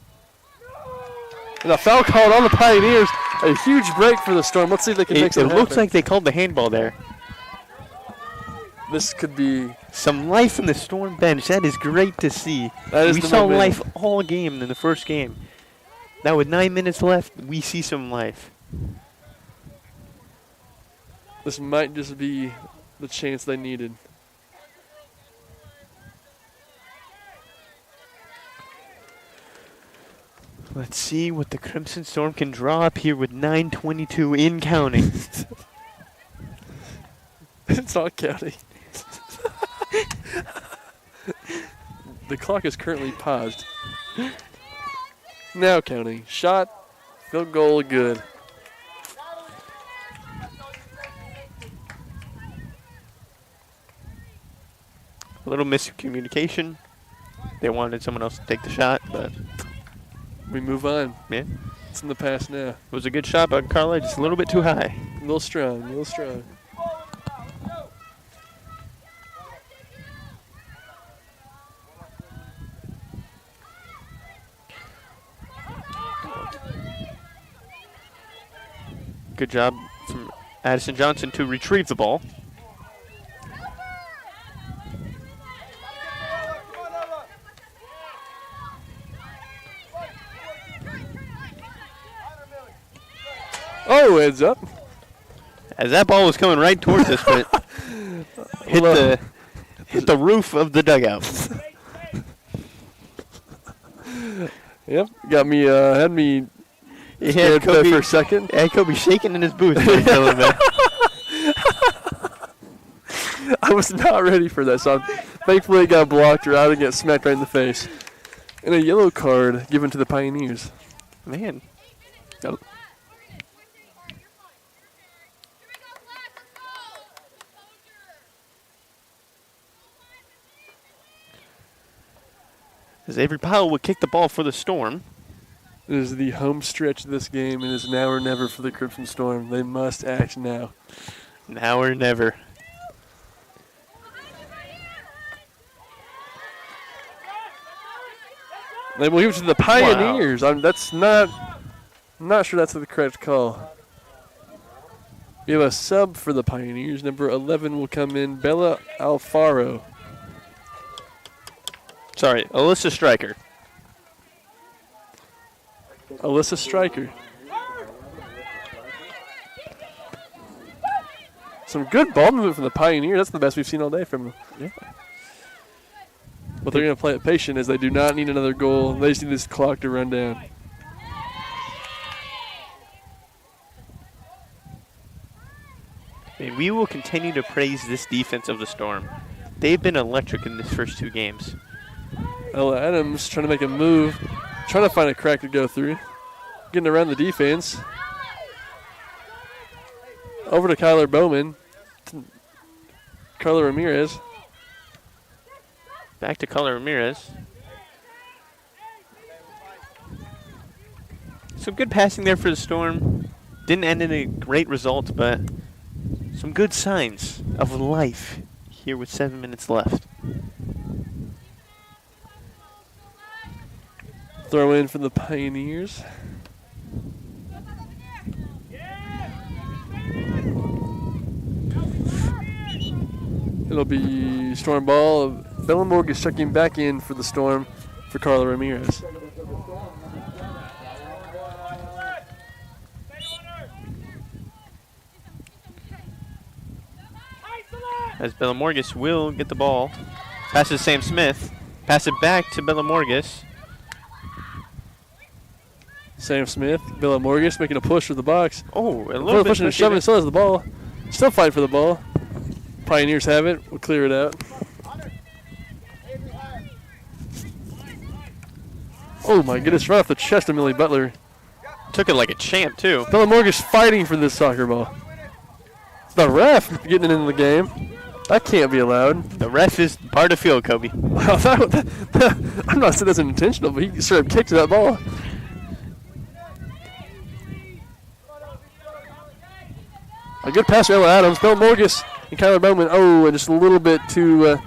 And a foul called on the Pioneers. A huge break for the Storm. Let's see if they can make It something looks happen. like they called the handball there. This could be Some life in the Storm bench. That is great to see. That is We the saw momentum. life all game in the first game. Now with 9 minutes left, we see some life. This might just be the chance they needed. Let's see what the Crimson Storm can draw up here with 9:22 in counting. It's not counting. The clock is currently paused. Now counting. Shot, field goal, good. A little miscommunication. They wanted someone else to take the shot, but We move on. yeah, It's in the past now. it was a good shot by Carla, just a little bit too high. A little strong, a little strong. Good job from Addison Johnson to retrieve the ball. Oh, heads up. As that ball was coming right towards us, but hit the roof of the dugout. Yep, got me, had me He scared had there Kobe, for a second. had Kobe shaking in his booth. for a little bit. I was not ready for that, so thankfully it got blocked or out and got smacked right in the face. And a yellow card given to the Pioneers. Man, Got- as Avery Powell would kick the ball for the Storm. It is the home stretch of this game, and it is now or never for the Crimson Storm. They must act now. Now or never. They will give it to the Pioneers. That's not. I'm not sure that's the correct call. We have a sub for the Pioneers. Number 11 will come in, Bella Alfaro. Sorry, Alyssa Stryker. Alyssa Stryker. Some good ball movement from the Pioneers. That's the best we've seen all day from them. Yeah. But they're going to play it patient as they do not need another goal. They just need this clock to run down. And we will continue to praise this defense of the Storm. They've been electric in these first two games. Ella Adams trying to make a move, trying to find a crack to go through. Getting around the defense. Over to Kyler Bowman. Carla Ramirez. Back to Carla Ramirez. Some good passing there for the Storm. Didn't end in a great result, but some good signs of life here with 7 minutes left. Throw in for the Pioneers. It'll be Storm ball. Bellenborg is checking back in for the Storm for Carla Ramirez. As Bellamorgus will get the ball. Passes Sam Smith. Pass it back to Bellamorgus. Sam Smith, Bella Morgus making a push for the box. Oh, a little bit Pushing and pushy shoving, there. so does the ball. Still fighting for the ball. Pioneers have it. We'll clear it out. Oh my goodness, right off the chest of Millie Butler. Took it like a champ, too. Bella Morgus fighting for this soccer ball. The ref getting it into the game. That can't be allowed. The ref is part of field, Kobe. I'm not saying that's intentional, but he straight up kicked that ball. A good pass for Ella Adams. Bella Morgus and Kyler Bowman. Oh, and just a little bit too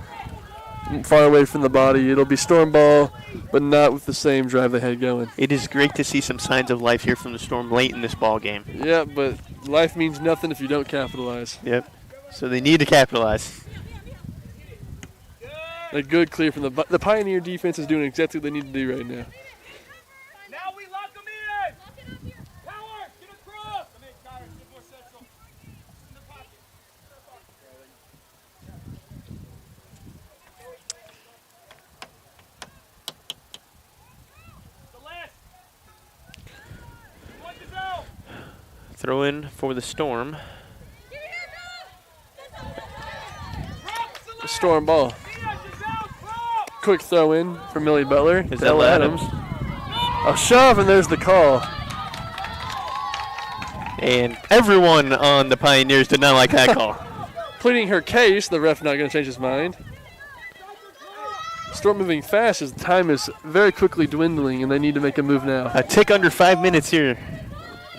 far away from the body. It'll be Storm ball, but not with the same drive they had going. It is great to see some signs of life here from the Storm late in this ball game. Yeah, but life means nothing if you don't capitalize. Yep. So they need to capitalize. A good clear from the Pioneer defense is doing exactly what they need to do right now. Now we lock them in. Power, get across. Come in, Connor. Get more central. In the pocket. Celeste. One to go. Throw in for the Storm. The Storm ball. Nia, Giselle, drop. Quick throw in for Millie Butler. Is to Ella Adams. Go. A shove, and there's the call. And everyone on the Pioneers did not like that call. Pleading her case, the ref not going to change his mind. Storm moving fast as time is very quickly dwindling, and they need to make a move now. A tick under 5 minutes here.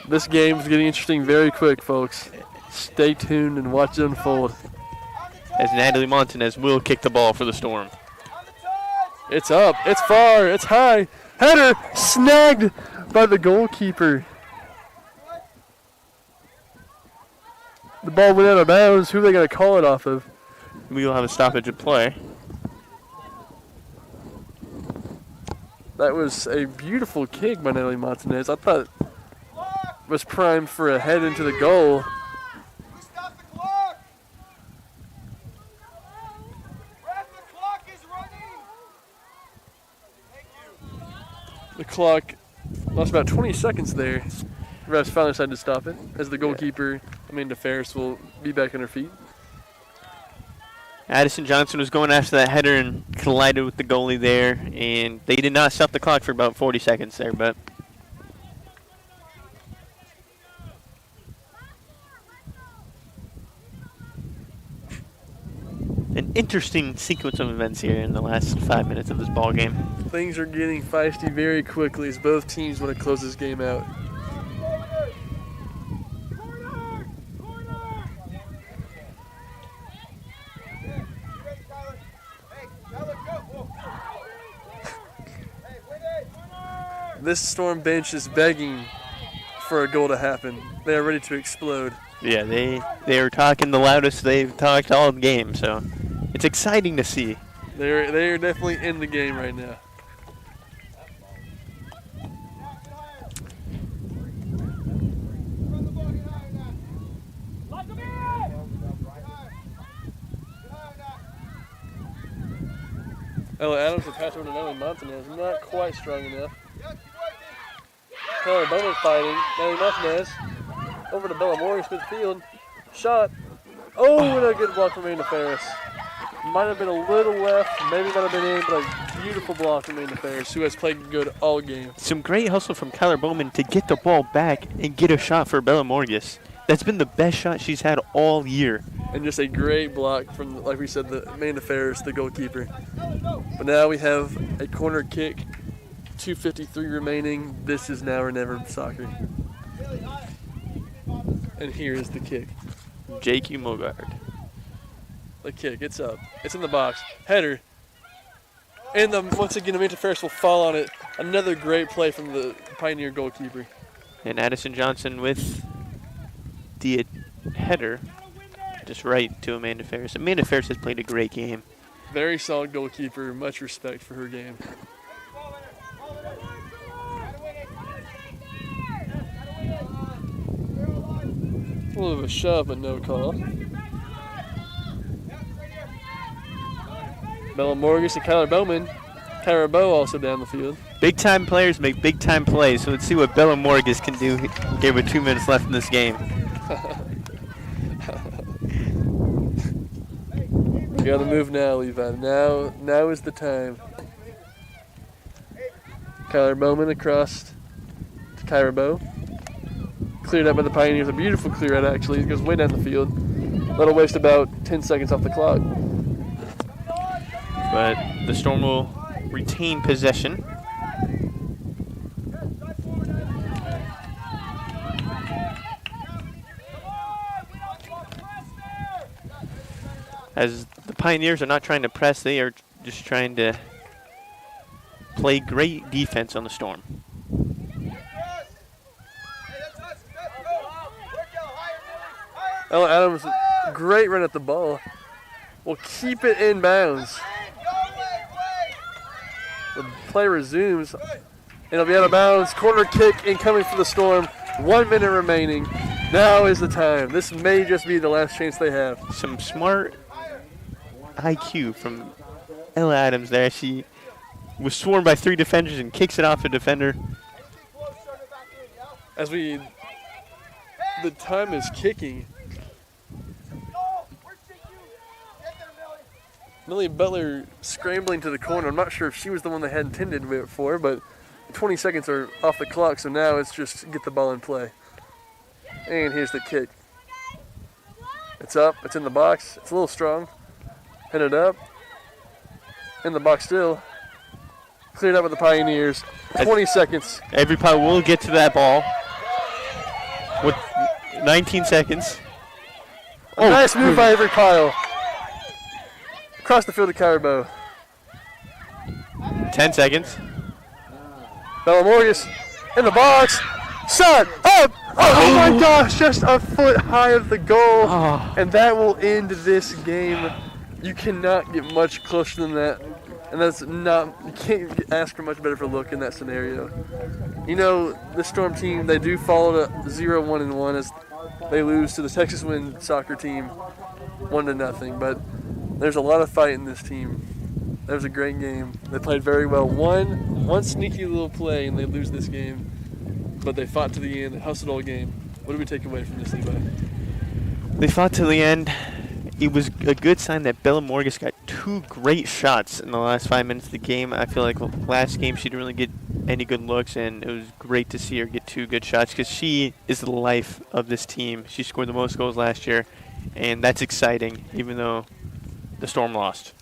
This game is getting interesting very quick, folks. Stay tuned and watch it unfold. As Natalie Montanez will kick the ball for the Storm. It's up, it's far, it's high. Header snagged by the goalkeeper. The ball went out of bounds. Who are they going to call it off of? We will have a stoppage of play. That was a beautiful kick by Natalie Montanez. I thought it was primed for a head into the goal. Stop the clock. Ref, the clock is running. Thank you. The clock lost about 20 seconds there. The refs finally decided to stop it as the goalkeeper, Amanda Ferris, will be back on her feet. Addison Johnson was going after that header and collided with the goalie there, and they did not stop the clock for about 40 seconds there, but an interesting sequence of events here in the last 5 minutes of this ball game. Things are getting feisty very quickly as both teams want to close this game out. This Storm bench is begging for a goal to happen. They are ready to explode. Yeah, they are talking the loudest they've talked all game, so it's exciting to see. They're definitely in the game right now. Lock them in. Ella Adams will pass over to Natalie Montanez. Not quite strong enough. Taylor Bowman fighting. Natalie Montanez over to Bella Morris midfield. Shot. Oh, and a good block from Amanda Ferris. Might have been a little left, maybe might have been in, but a beautiful block from Amanda Ferris, who has played good all game. Some great hustle from Kyler Bowman to get the ball back and get a shot for Bella Morgus. That's been the best shot she's had all year. And just a great block from, like we said, the Amanda Ferris, the goalkeeper. But now we have a corner kick, 2:53 remaining. This is now or never soccer. And here is the kick. J.Q. Mogard. The kick, it's up. It's in the box. Header. And once again, Amanda Ferris will fall on it. Another great play from the Pioneer goalkeeper. And Addison Johnson with the header just right to Amanda Ferris. Amanda Ferris has played a great game. Very solid goalkeeper. Much respect for her game. A little bit of a shove, but no call. Bella Morgus and Kyler Bowman. Kyra Bow also down the field. Big time players make big time plays, so let's see what Bella Morgus can do here with 2 minutes left in this game. You gotta move now, Levi. Now is the time. Kyler Bowman across to Kyra Bow. Cleared up by the Pioneers. A beautiful clear out, actually. It goes way down the field. That'll waste about 10 seconds off the clock. But the Storm will retain possession. As the Pioneers are not trying to press, they are just trying to play great defense on the Storm. Ella Adams, great run at the ball. Will keep it in bounds. The play resumes. It'll be out of bounds. Corner kick incoming for the Storm. 1 minute remaining. Now is the time. This may just be the last chance they have. Some smart IQ from Ella Adams there. She was swarmed by 3 defenders and kicks it off a defender. As the time is kicking. Millie Butler scrambling to the corner. I'm not sure if she was the one they had intended it for, but 20 seconds are off the clock, so now it's just get the ball in play. And here's the kick. It's up. It's in the box. It's a little strong. Headed up. In the box still. Cleared up with the Pioneers. 20 seconds. Every Pie will get to that ball with 19 seconds. Oh, nice move by Avery Pyle. Across the field to Carbo. 10 seconds. Bella Morgus in the box. Shot up. Oh my gosh, just a foot high of the goal. And that will end this game. You cannot get much closer than that. And that's not, you can't ask for much better for look in that scenario. You know, the Storm team, they do follow to 0-1-1 as they lose to the Texas Wind soccer team 1-0. But there's a lot of fight in this team. That was a great game. They played very well. One sneaky little play and they lose this game. But they fought to the end. They hustled all game. What do we take away from this, Levi? They fought to the end. It was a good sign that Bella Morgus got 2 great shots in the last 5 minutes of the game. I feel like last game she didn't really get any good looks, and it was great to see her get 2 good shots because she is the life of this team. She scored the most goals last year, and that's exciting, even though the Storm lost.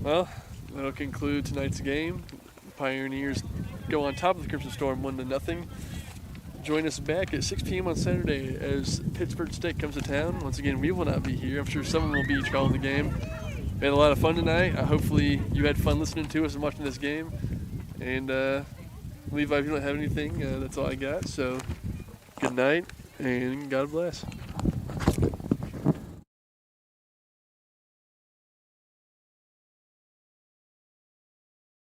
Well, that'll conclude tonight's game. The Pioneers go on top of the Crimson Storm 1-0. Join us back at 6 p.m. on Saturday as Pittsburgh State comes to town. Once again, we will not be here. I'm sure someone will be calling the game. We had a lot of fun tonight. Hopefully you had fun listening to us and watching this game. And Levi, if you don't have anything, that's all I got. So good night and God bless.